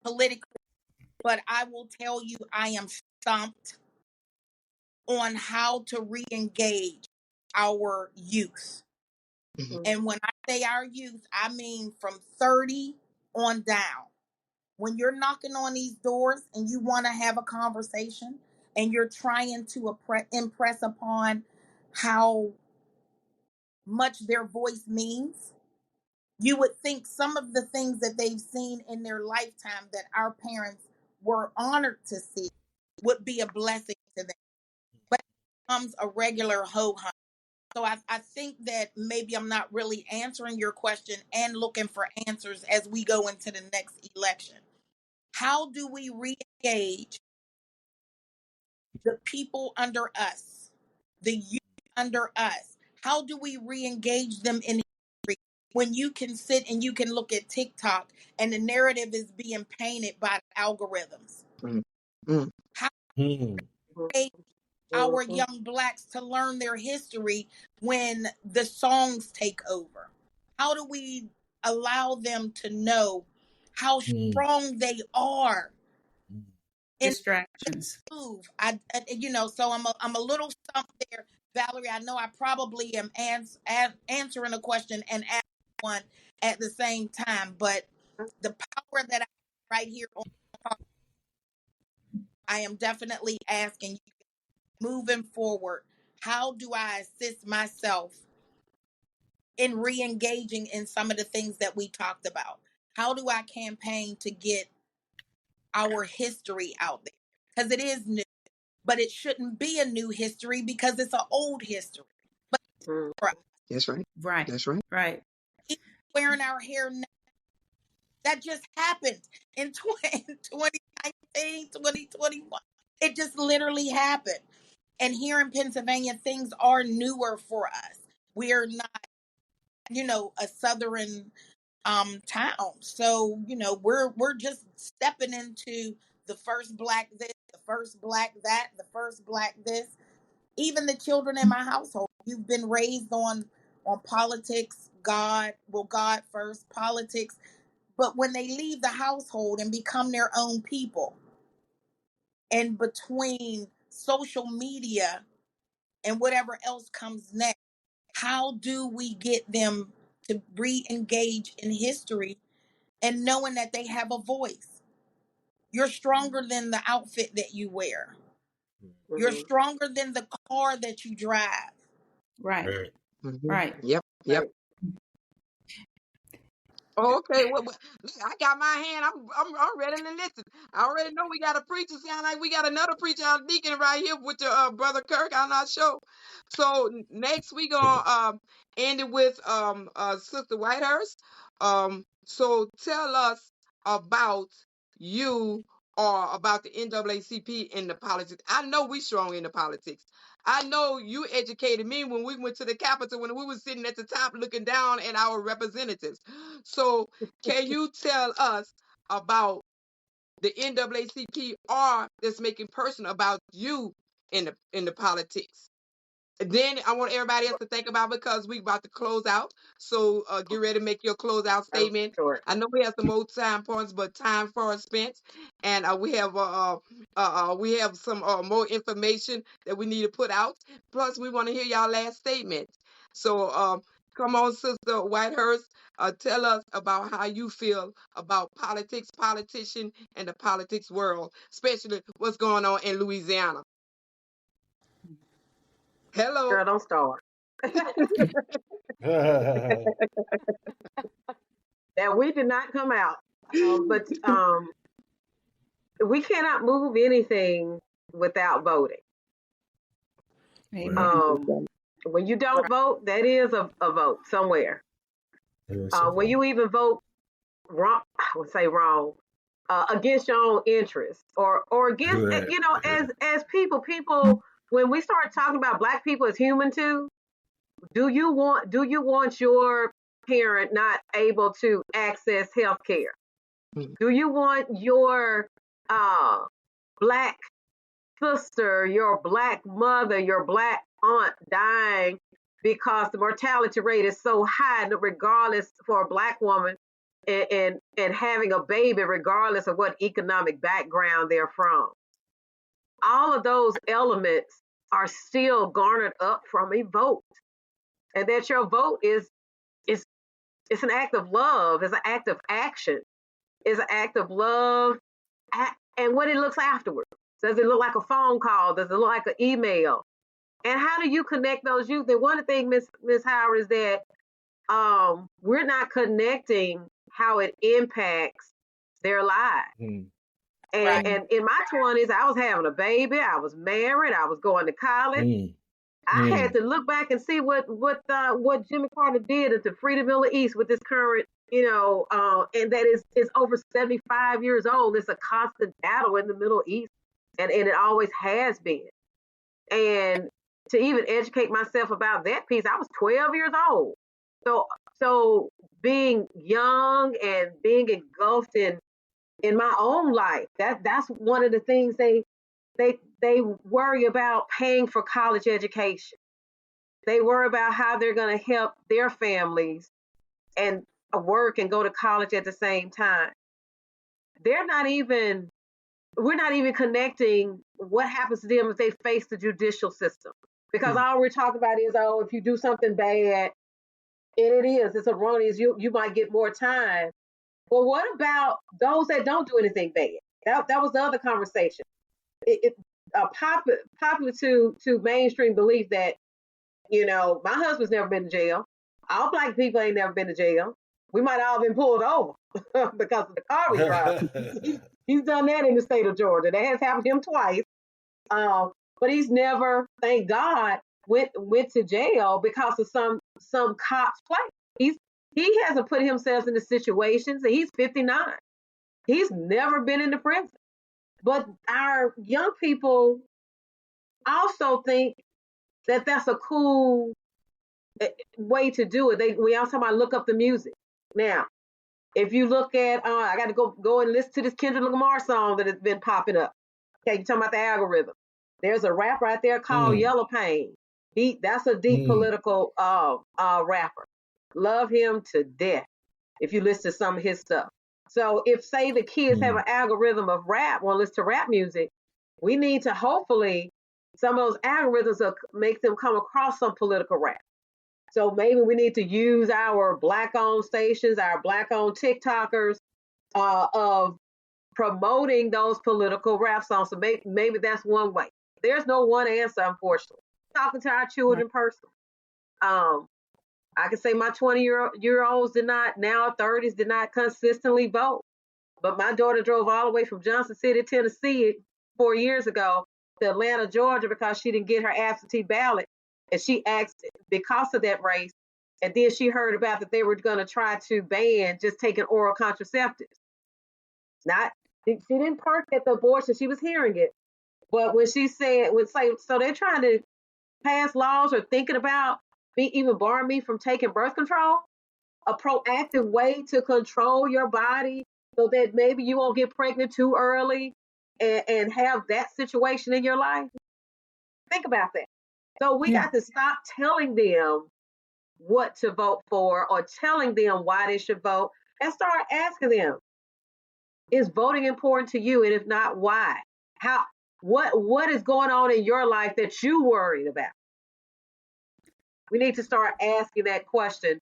Speaker 5: political. But I will tell you, I am stumped on how to re-engage our youth.
Speaker 3: Mhm.
Speaker 5: And when I say our youth, I mean from 30 on down. When you're knocking on these doors and you want to have a conversation and you're trying to impress upon how much their voice means, you would think some of the things that they've seen in their lifetime that our parents were honored to see would be a blessing to them. But it becomes a regular ho-hum. So I think that maybe I'm not really answering your question and looking for answers as we go into the next election. How do we re-engage the people under us, the youth under us? How do we re-engage them in history when you can sit and you can look at TikTok and the narrative is being painted by algorithms?
Speaker 3: Mhm.
Speaker 5: How
Speaker 2: Hmm.
Speaker 5: do we our young Blacks to learn their history when the songs take over? How do we allow them to know how strong they are in
Speaker 1: Distractions.
Speaker 5: move? So I'm a little stumped there, Valerie. I know I probably am answering a question and asking one at the same time, but the power that I have right here on the call, I am definitely asking you, moving forward, how do I assist myself in re-engaging in some of the things that we talked about? How do I campaign to get our history out there? Because it is new, but it shouldn't be a new history because it's an old history. But for us,
Speaker 3: That's right.
Speaker 1: Right.
Speaker 3: That's right.
Speaker 1: Right.
Speaker 5: even wearing our hair now, that just happened in 2019, 2021. It just literally happened. And here in Pennsylvania, things are newer for us. We're not, a southern town. So, we're just stepping into the first Black this, the first Black that, the first Black this. Even the children in my household, you've been raised on politics, God first, politics. But when they leave the household and become their own people, and between social media and whatever else comes next, how do we get them to re-engage in history and knowing that they have a voice? You're stronger than the outfit that you wear. You're stronger than the car that you drive.
Speaker 1: Right.
Speaker 3: Mhm.
Speaker 1: Right.
Speaker 3: Yep. Yep. Okay, well, look, I got my hand. I'm ready to listen. I already know we got a preacher. Sound like we got another preacher, our deacon right here with your brother Kirk. I'm not sure. So next we gonna end it with Sister Whitehurst. So tell us about you or about the NAACP in the politics. I know we strong in the politics. I know you educated me when we went to the Capitol when we were sitting at the top looking down at our representatives. So can you tell us about the NAACP or that's making personal about you in the politics? Then I want everybody else to think about because we about to close out. So get ready to make your closeout statement. I know we have some more time points, but time for us spent, and we have some more information that we need to put out. Plus, we want to hear y'all last statement. So come on, Sister Whitehurst, tell us about how you feel about politics, politician, and the politics world, especially what's going on in Louisiana. Hello.
Speaker 4: Girl, don't start. that we did not come out. But we cannot move anything without voting.
Speaker 1: Amen.
Speaker 4: When you don't vote, that is a vote somewhere. When you even vote wrong, I would say wrong, against your own interests or against, as people, when we start talking about Black people as human too, do you want your parent not able to access health care? Do you want your Black sister, your Black mother, your Black aunt dying because the mortality rate is so high, regardless for a Black woman and having a baby, regardless of what economic background they're from? All of those elements are still garnered up from a vote, and that your vote is it's an act of love, it's an act of action, it's an act of love, and what it looks afterwards. Does it look like a phone call? Does it look like an email? And how do you connect those youth? And one of the things, Miss Howard, is that we're not connecting how it impacts their lives. And in my 20s, I was having a baby, I was married, I was going to college. I had to look back and see what Jimmy Carter did to free the Middle East with this current, and that is over 75 years old. It's a constant battle in the Middle East, and it always has been. And to even educate myself about that piece, I was 12 years old. So being young and being engulfed in my own life, that's one of the things they worry about, paying for college education. They worry about how they're going to help their families and work and go to college at the same time. We're not even connecting what happens to them if they face the judicial system. Because all we're talking about is, if you do something bad, and it's erroneous, you might get more time. Well, what about those that don't do anything bad? That was the other conversation. Popular to mainstream belief that, my husband's never been to jail. All Black people ain't never been to jail. We might all been pulled over because of the car we drive. He's done that in the state of Georgia. That has happened to him twice. But he's never, thank God, went to jail because of some cop's play. He hasn't put himself in the situations, and he's 59. He's never been in the prison. But our young people also think that that's a cool way to do it. We also talk about look up the music. Now, if you look at, I got to go and listen to this Kendrick Lamar song that has been popping up. Okay, you're talking about the algorithm. There's a rapper out there called Yellow Pain. That's a deep political rapper. Love him to death if you listen to some of his stuff. So if, say, the kids have an algorithm of rap, want to listen to rap music, we need to hopefully, some of those algorithms will make them come across some political rap. So maybe we need to use our Black-owned stations, our Black-owned TikTokers of promoting those political rap songs. So maybe that's one way. There's no one answer, unfortunately. Talking to our children personally. I can say my 20-year-olds did not, now 30s, did not consistently vote. But my daughter drove all the way from Johnson City, Tennessee 4 years ago to Atlanta, Georgia, because she didn't get her absentee ballot. And she asked because of that race. And then she heard about that they were going to try to ban just taking oral contraceptives. She didn't perk at the abortion. She was hearing it. But when she said, so they're trying to pass laws or thinking about even barring me from taking birth control, a proactive way to control your body so that maybe you won't get pregnant too early and have that situation in your life. Think about that. So we got to stop telling them what to vote for or telling them why they should vote and start asking them, is voting important to you? And if not, why? What is going on in your life that you worried about? We need to start asking that question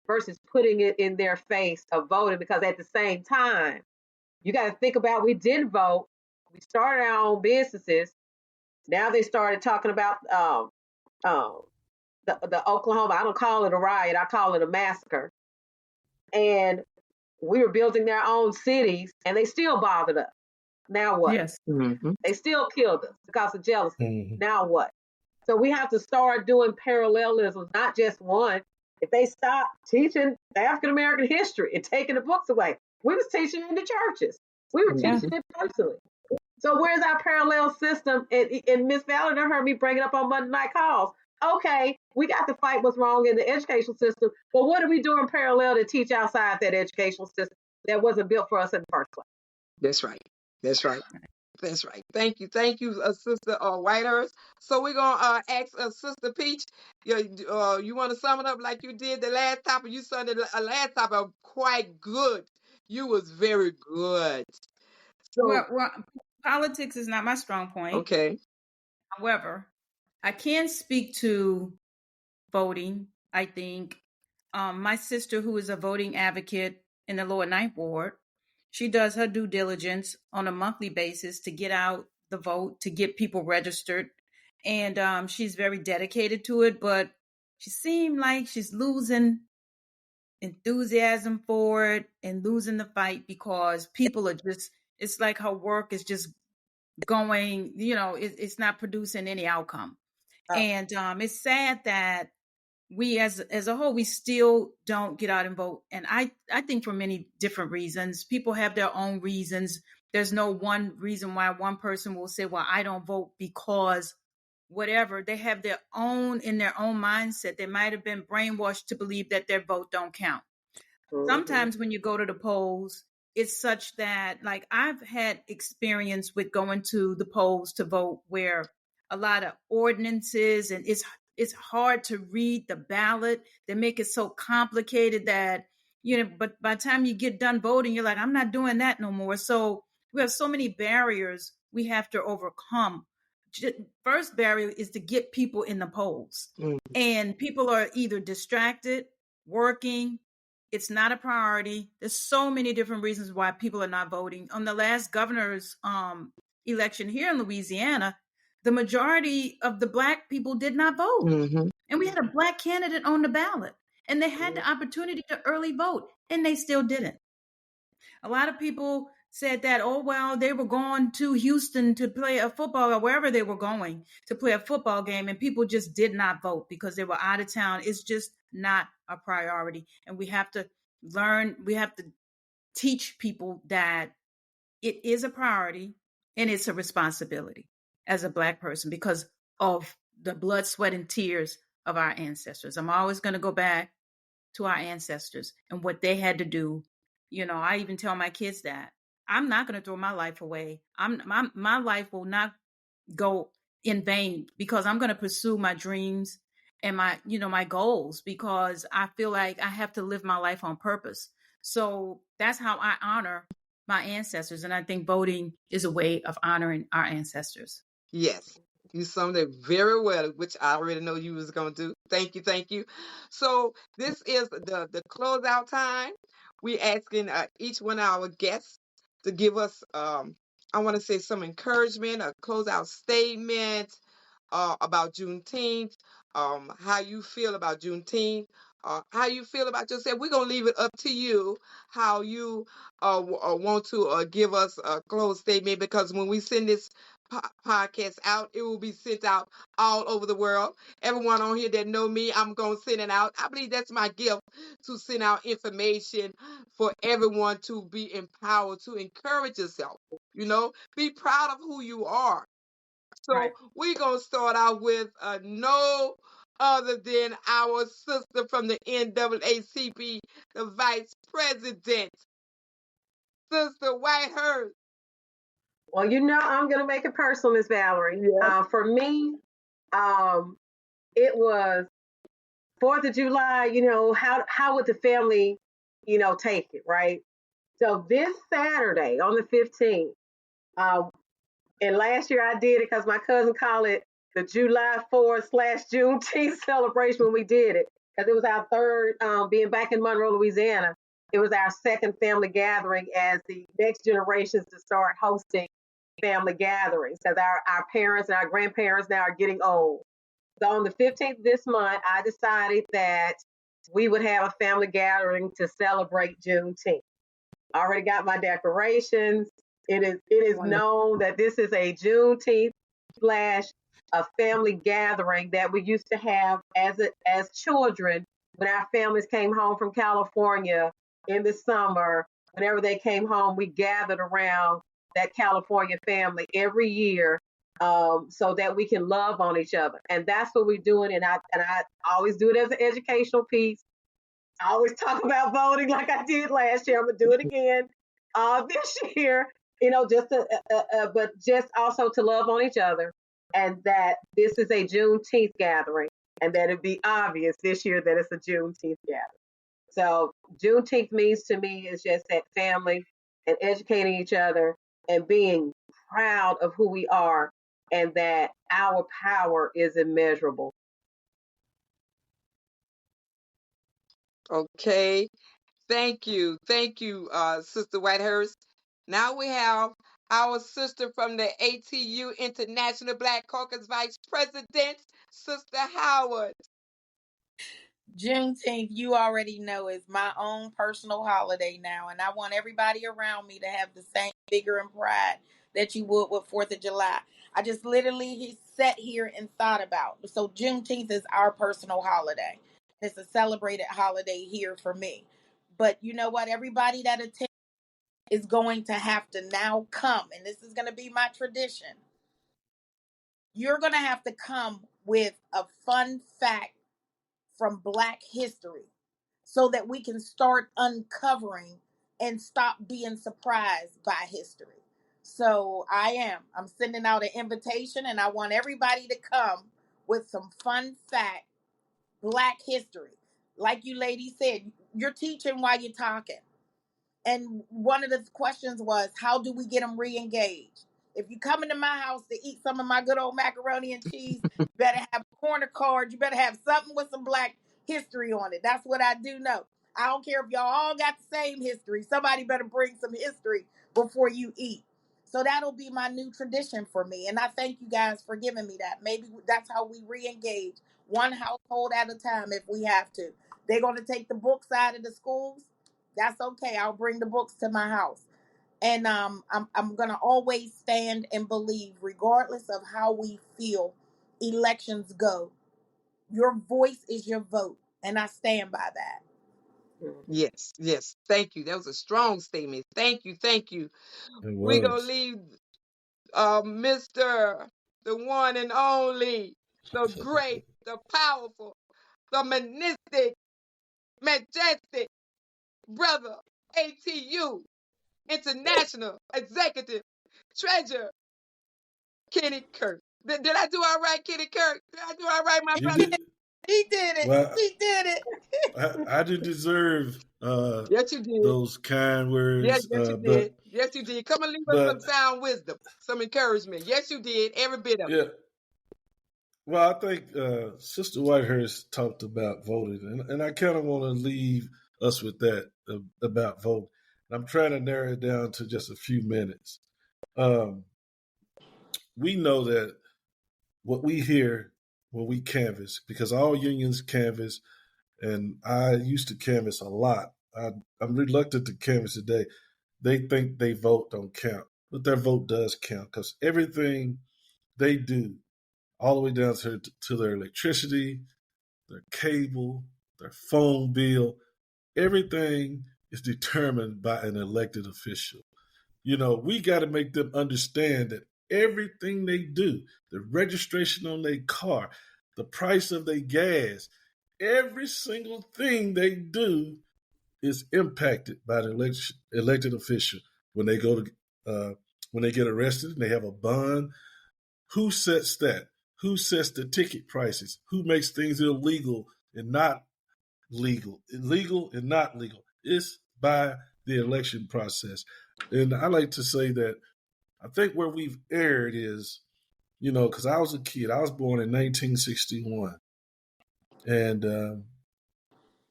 Speaker 4: versus putting it in their face of voting, because at the same time, you got to think about, we didn't vote. We started our own businesses. Now they started talking about the Oklahoma, I don't call it a riot, I call it a massacre. And we were building their own cities and they still bothered us. Now what?
Speaker 1: Yes.
Speaker 3: Mm-hmm.
Speaker 4: They still killed us because of jealousy.
Speaker 2: Mm-hmm.
Speaker 4: Now what? So we have to start doing parallelisms, not just one. If they stop teaching African American history and taking the books away, we was teaching it in the churches. We were
Speaker 3: Yeah.
Speaker 4: teaching it personally. So where's our parallel system? And Miss Valerie heard me bring it up on Monday Night Calls. Okay, we got to fight what's wrong in the educational system, but what are we doing parallel to teach outside that educational system that wasn't built for us in the first place?
Speaker 3: That's right. That's right. That's right. Thank you, Sister Whitehurst. So we're gonna ask Sister Peach. You want to sum it up like you did the last topic? You summed it last topic quite good. You was very good. So
Speaker 1: Well, politics is not my strong point.
Speaker 3: okay.
Speaker 1: However, I can speak to voting. I think my sister, who is a voting advocate in the lower ninth ward, she does her due diligence on a monthly basis to get out the vote, to get people registered. And she's very dedicated to it, but she seemed like she's losing enthusiasm for it and losing the fight because people are just, it's like her work is just going, it's not producing any outcome. And it's sad that we as a whole, we still don't get out and vote. And I think for many different reasons. People have their own reasons. There's no one reason why one person will say, well, I don't vote because whatever. They have their own mindset. They might have been brainwashed to believe that their vote don't count. Mm-hmm. Sometimes when you go to the polls, it's such that, like, I've had experience with going to the polls to vote where a lot of ordinances, and it's hard to read the ballot. They make it so complicated that, but by the time you get done voting, you're like, I'm not doing that no more. So we have so many barriers we have to overcome. First barrier is to get people in the polls. Mm-hmm. And people are either distracted, working, it's not a priority. There's so many different reasons why people are not voting. On the last governor's election here in Louisiana, the majority of the Black people did not vote. Mm-hmm. And we had a Black candidate on the ballot. And they had the opportunity to early vote, and they still didn't. A lot of people said that, oh, well, they were going to Houston to play a football, or wherever they were going to play a football game, and people just did not vote because they were out of town. It's just not a priority. And we have to teach people that it is a priority and it's a responsibility as a Black person because of the blood, sweat, and tears of our ancestors. I'm always going to go back to our ancestors and what they had to do. I even tell my kids that I'm not going to throw my life away. My life will not go in vain because I'm going to pursue my dreams and my goals, because I feel like I have to live my life on purpose. So that's how I honor my ancestors. And I think voting is a way of honoring our ancestors.
Speaker 3: Yes. You summed it very well, which I already know you was going to do. Thank you. So this is the closeout time. We asking each one of our guests to give us, I want to say, some encouragement, a closeout statement about Juneteenth, how you feel about Juneteenth, how you feel about yourself. We're going to leave it up to you how you want to give us a closed statement, because when we send this podcast out, it will be sent out all over the world. Everyone on here that know me, I'm going to send it out. I believe that's my gift, to send out information for everyone to be empowered, to encourage yourself, be proud of who you are. So right. We're going to start out with no other than our sister from the NAACP, the Vice President, Sister Whitehurst.
Speaker 4: Well, I'm going to make it personal, Miss Valerie. Yes. For me, it was 4th of July, how would the family, take it, right? So this Saturday on the 15th, and last year I did it because my cousin called it the July 4th / Juneteenth celebration when we did it, because it was our third, being back in Monroe, Louisiana. It was our second family gathering as the next generations to start hosting family gatherings, because our parents and our grandparents now are getting old. So on the 15th this month, I decided that we would have a family gathering to celebrate Juneteenth. I already got my decorations. It is known that this is a Juneteenth slash a family gathering that we used to have as children when our families came home from California in the summer. Whenever they came home, we gathered around that California family every year, so that we can love on each other. And that's what we're doing. And I always do it as an educational piece. I always talk about voting like I did last year. I'm gonna do it again this year. But just also to love on each other, and that this is a Juneteenth gathering, and that it'd be obvious this year that it's a Juneteenth gathering. So Juneteenth means to me is just that family and educating each other and being proud of who we are, and that our power is immeasurable.
Speaker 3: Okay. Thank you. Thank you, Sister Whitehurst. Now we have our sister from the ATU International Black Caucus Vice President, Sister Howard.
Speaker 5: Juneteenth, you already know, is my own personal holiday now, and I want everybody around me to have the same vigor and pride that you would with 4th of July. I just literally sat here and thought about. So Juneteenth is our personal holiday. It's a celebrated holiday here for me. But you know what? Everybody that attends is going to have to now come, and this is going to be my tradition. You're going to have to come with a fun fact from Black history so that we can start uncovering and stop being surprised by history. So I'm sending out an invitation, and I want everybody to come with some fun fact Black history. Like you ladies said, you're teaching while you're talking. And one of the questions was, how do we get them re-engaged? If you come into my house to eat some of my good old macaroni and cheese, you better have a corner card. You better have something with some Black history on it. That's what I do know. I don't care if y'all all got the same history. Somebody better bring some history before you eat. So that'll be my new tradition for me. And I thank you guys for giving me that. Maybe that's how we re-engage, one household at a time if we have to. They're going to take the books out of the schools. That's okay. I'll bring the books to my house. And I'm gonna always stand and believe, regardless of how we feel elections go. Your voice is your vote, and I stand by that.
Speaker 3: Yes, yes. Thank you. That was a strong statement. Thank you, thank you.
Speaker 2: It
Speaker 3: We're gonna
Speaker 2: was.
Speaker 3: leave Mr. the one and only, the great, the powerful, the majestic brother, ATU International Executive Treasurer, Kenneth Kirk. Did I do all right, Kenneth Kirk? Did I do all right, my
Speaker 2: You
Speaker 3: brother?
Speaker 2: did.
Speaker 5: He did it.
Speaker 2: Well,
Speaker 5: He did it.
Speaker 2: I didn't deserve
Speaker 3: Yes, you did.
Speaker 2: those kind
Speaker 3: Yes,
Speaker 2: words,
Speaker 3: yes, you did. Yes, you did. Come and leave us some
Speaker 2: but
Speaker 3: sound wisdom, some encouragement. Yes, you did. Every bit of it.
Speaker 2: yeah. Well, I think Sister Whitehurst talked about voting, and I kind of want to leave us with that about voting. I'm trying to narrow it down to just a few minutes. We know that what we hear when we canvass, because all unions canvass, and I used to canvass a lot. I'm reluctant to canvass today. They think their vote don't count, but their vote does count because everything they do, all the way down to their electricity, their cable, their phone bill, everything is determined by an elected official. We got to make them understand that everything they do, the registration on their car, the price of their gas, every single thing they do is impacted by the elected official. When they when they get arrested and they have a bond, who sets that? Who sets the ticket prices? Who makes things illegal and not legal? Illegal and not legal. It's by the election process. And I like to say that I think where we've erred is, because I was a kid. I was born in 1961. And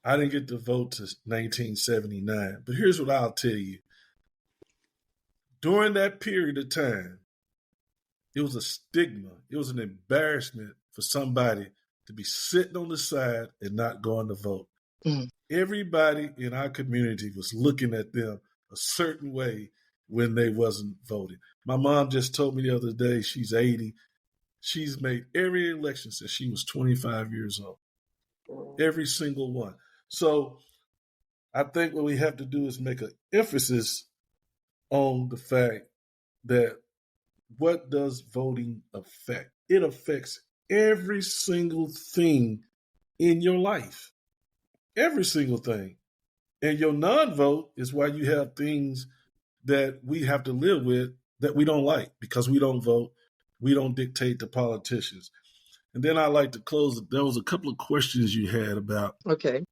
Speaker 2: I didn't get to vote to 1979. But here's what I'll tell you. During that period of time, it was a stigma. It was an embarrassment for somebody to be sitting on the side and not going to vote.
Speaker 3: Mm.
Speaker 2: Everybody in our community was looking at them a certain way when they wasn't voting. My mom just told me the other day, she's 80. She's made every election since she was 25 years old. Every single one. So I think what we have to do is make an emphasis on the fact that what does voting affect? It affects every single thing in your life. Every single thing. And your non-vote is why you have things that we have to live with that we don't like because we don't vote. We don't dictate to politicians. And then I like to close. There was a couple of questions you had about
Speaker 3: Okay.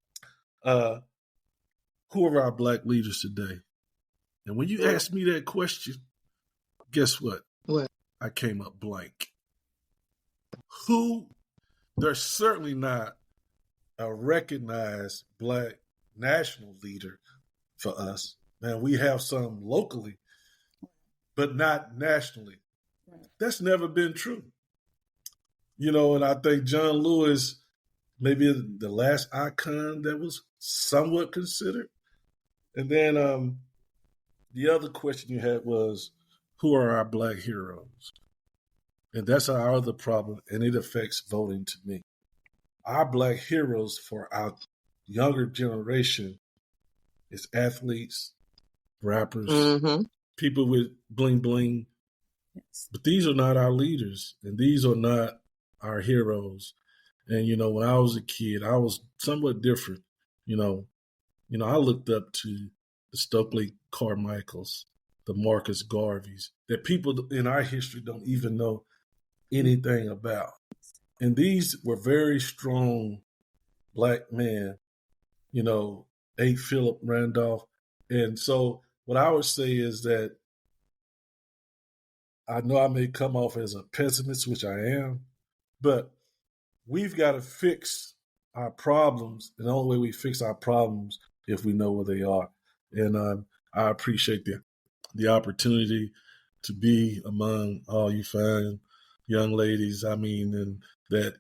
Speaker 2: who are our Black leaders today? And when you asked me that question, guess what?
Speaker 3: What?
Speaker 2: I came up blank. Who? There's certainly not a recognized Black national leader for us. Now, we have some locally, but not nationally. That's never been true. You know, and I think John Lewis, maybe the last icon that was somewhat considered. And then the other question you had was, who are our Black heroes? And that's our other problem, and it affects voting to me. Our Black heroes for our younger generation is athletes, rappers, people with bling bling. Yes. But these are not our leaders, and these are not our heroes. And, you know, when I was a kid, I was somewhat different. You know, I looked up to the Stokely Carmichaels, the Marcus Garveys, that people in our history don't even know anything about. And these were very strong Black men, you know, A. Philip Randolph. And so what I would say is that I know I may come off as a pessimist, which I am, but we've got to fix our problems. And the only way we fix our problems if we know where they are. And I appreciate the opportunity to be among all you fine young ladies. I mean, and that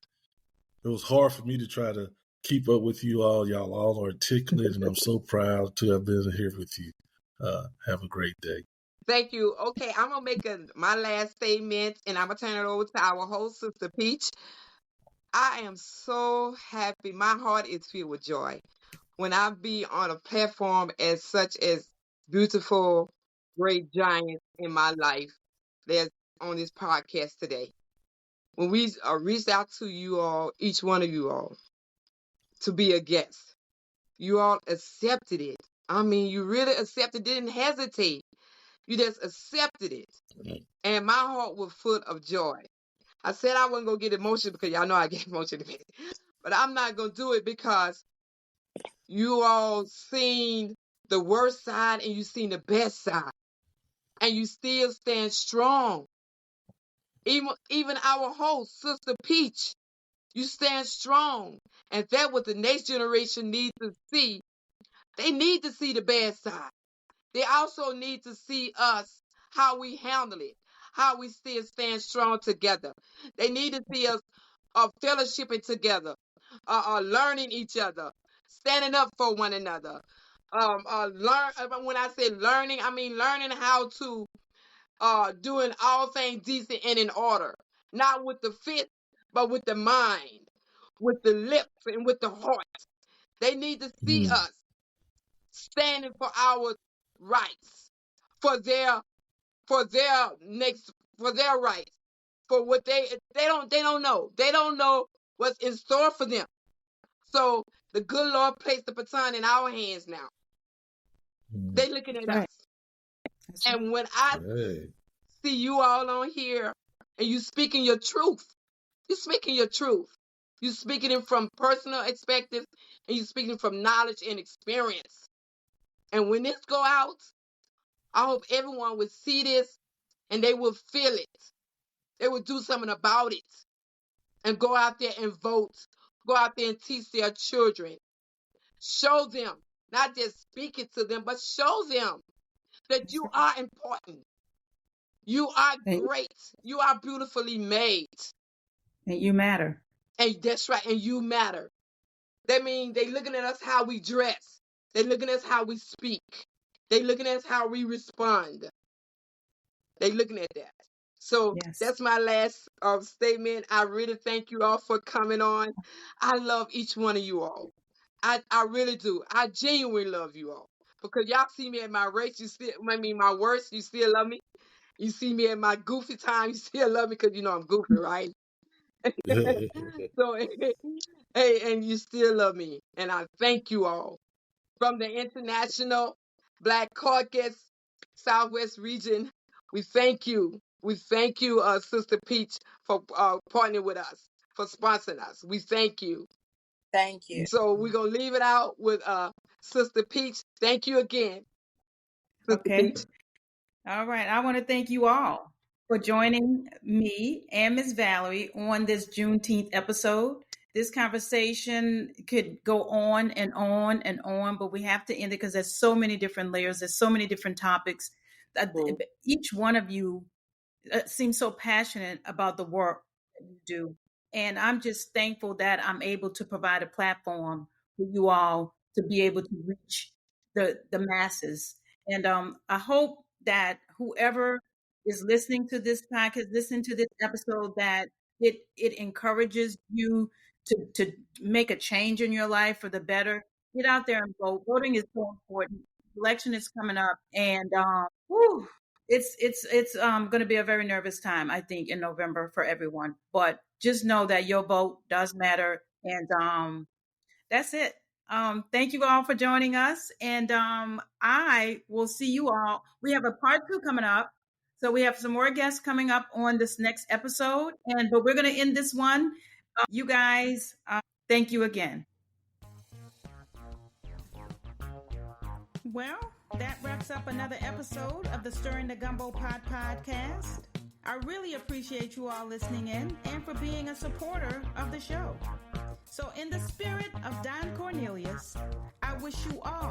Speaker 2: it was hard for me to try to keep up with you all. Y'all all articulate, and I'm so proud to have been here with you. Have a great day.
Speaker 3: Thank you. Okay, I'm going to make my last statement, and I'm going to turn it over to our host, Sister Peach. I am so happy. My heart is filled with joy when I be on a platform as such as beautiful, great giants in my life that's on this podcast today. When we reached out to you all, each one of you all, to be a guest, you all accepted it. I mean, you really accepted, didn't hesitate. You just accepted it. And my heart was full of joy. I said I wasn't going to get emotional because y'all know I get emotional. But I'm not going to do it because you all seen the worst side and you seen the best side. And you still stand strong. Even our host, Sister Peach, you stand strong. And that's what the next generation needs to see. They need to see the bad side. They also need to see us, how we handle it, how we still stand strong together. They need to see us fellowshipping together, learning each other, standing up for one another. When I say learning, I mean learning how to doing all things decent and in order, not with the fist, but with the mind, with the lips, and with the heart. They need to see us standing for our rights, for their rights, for what they don't know. They don't know what's in store for them. So the good Lord placed the baton in our hands now. They looking at us. And when I see you all on here and you speaking your truth, you're speaking your truth. You're speaking it from personal perspective and you're speaking from knowledge and experience. And when this go out, I hope everyone will see this and they will feel it. They will do something about it and go out there and vote. Go out there and teach their children. Show them, not just speak it to them, but show them that you are important. You are great. You are beautifully made.
Speaker 1: And you matter.
Speaker 3: And that's right. And you matter. That means they looking at us how we dress. They looking at us how we speak. They looking at us how we respond. They looking at that. So
Speaker 1: Yes.
Speaker 3: that's my last statement. I really thank you all for coming on. I love each one of you all. I really do. I genuinely love you all. Because y'all see me at my race, my worst, you still love me. You see me at my goofy time, you still love me because you know I'm goofy, right? So, hey, and you still love me. And I thank you all. From the International Black Caucus Southwest Region, we thank you. We thank you, Sister Peach, for partnering with us, for sponsoring us. We thank you.
Speaker 5: Thank you.
Speaker 3: So we're going to leave it out with Sister Peach. Thank you again, Sister Peach.
Speaker 1: All right. I want to thank you all for joining me and Miss Valerie on this Juneteenth episode. This conversation could go on and on and on, but we have to end it because there's so many different layers. There's so many different topics. Each one of you seems so passionate about the work that you do. And I'm just thankful that I'm able to provide a platform for you all to be able to reach the masses. And I hope that whoever is listening to this podcast, listening to this episode, that it encourages you to make a change in your life for the better. Get out there and vote. Voting is so important. Election is coming up, and it's going to be a very nervous time, I think, in November for everyone. But just know that your vote does matter, and that's it. Thank you all for joining us, and I will see you all. We have a part 2 coming up, so we have some more guests coming up on this next episode, but we're going to end this one. You guys, thank you again. Well, that wraps up another episode of the Stirring the Gumbo podcast. I really appreciate you all listening in and for being a supporter of the show. So in the spirit of Don Cornelius, I wish you all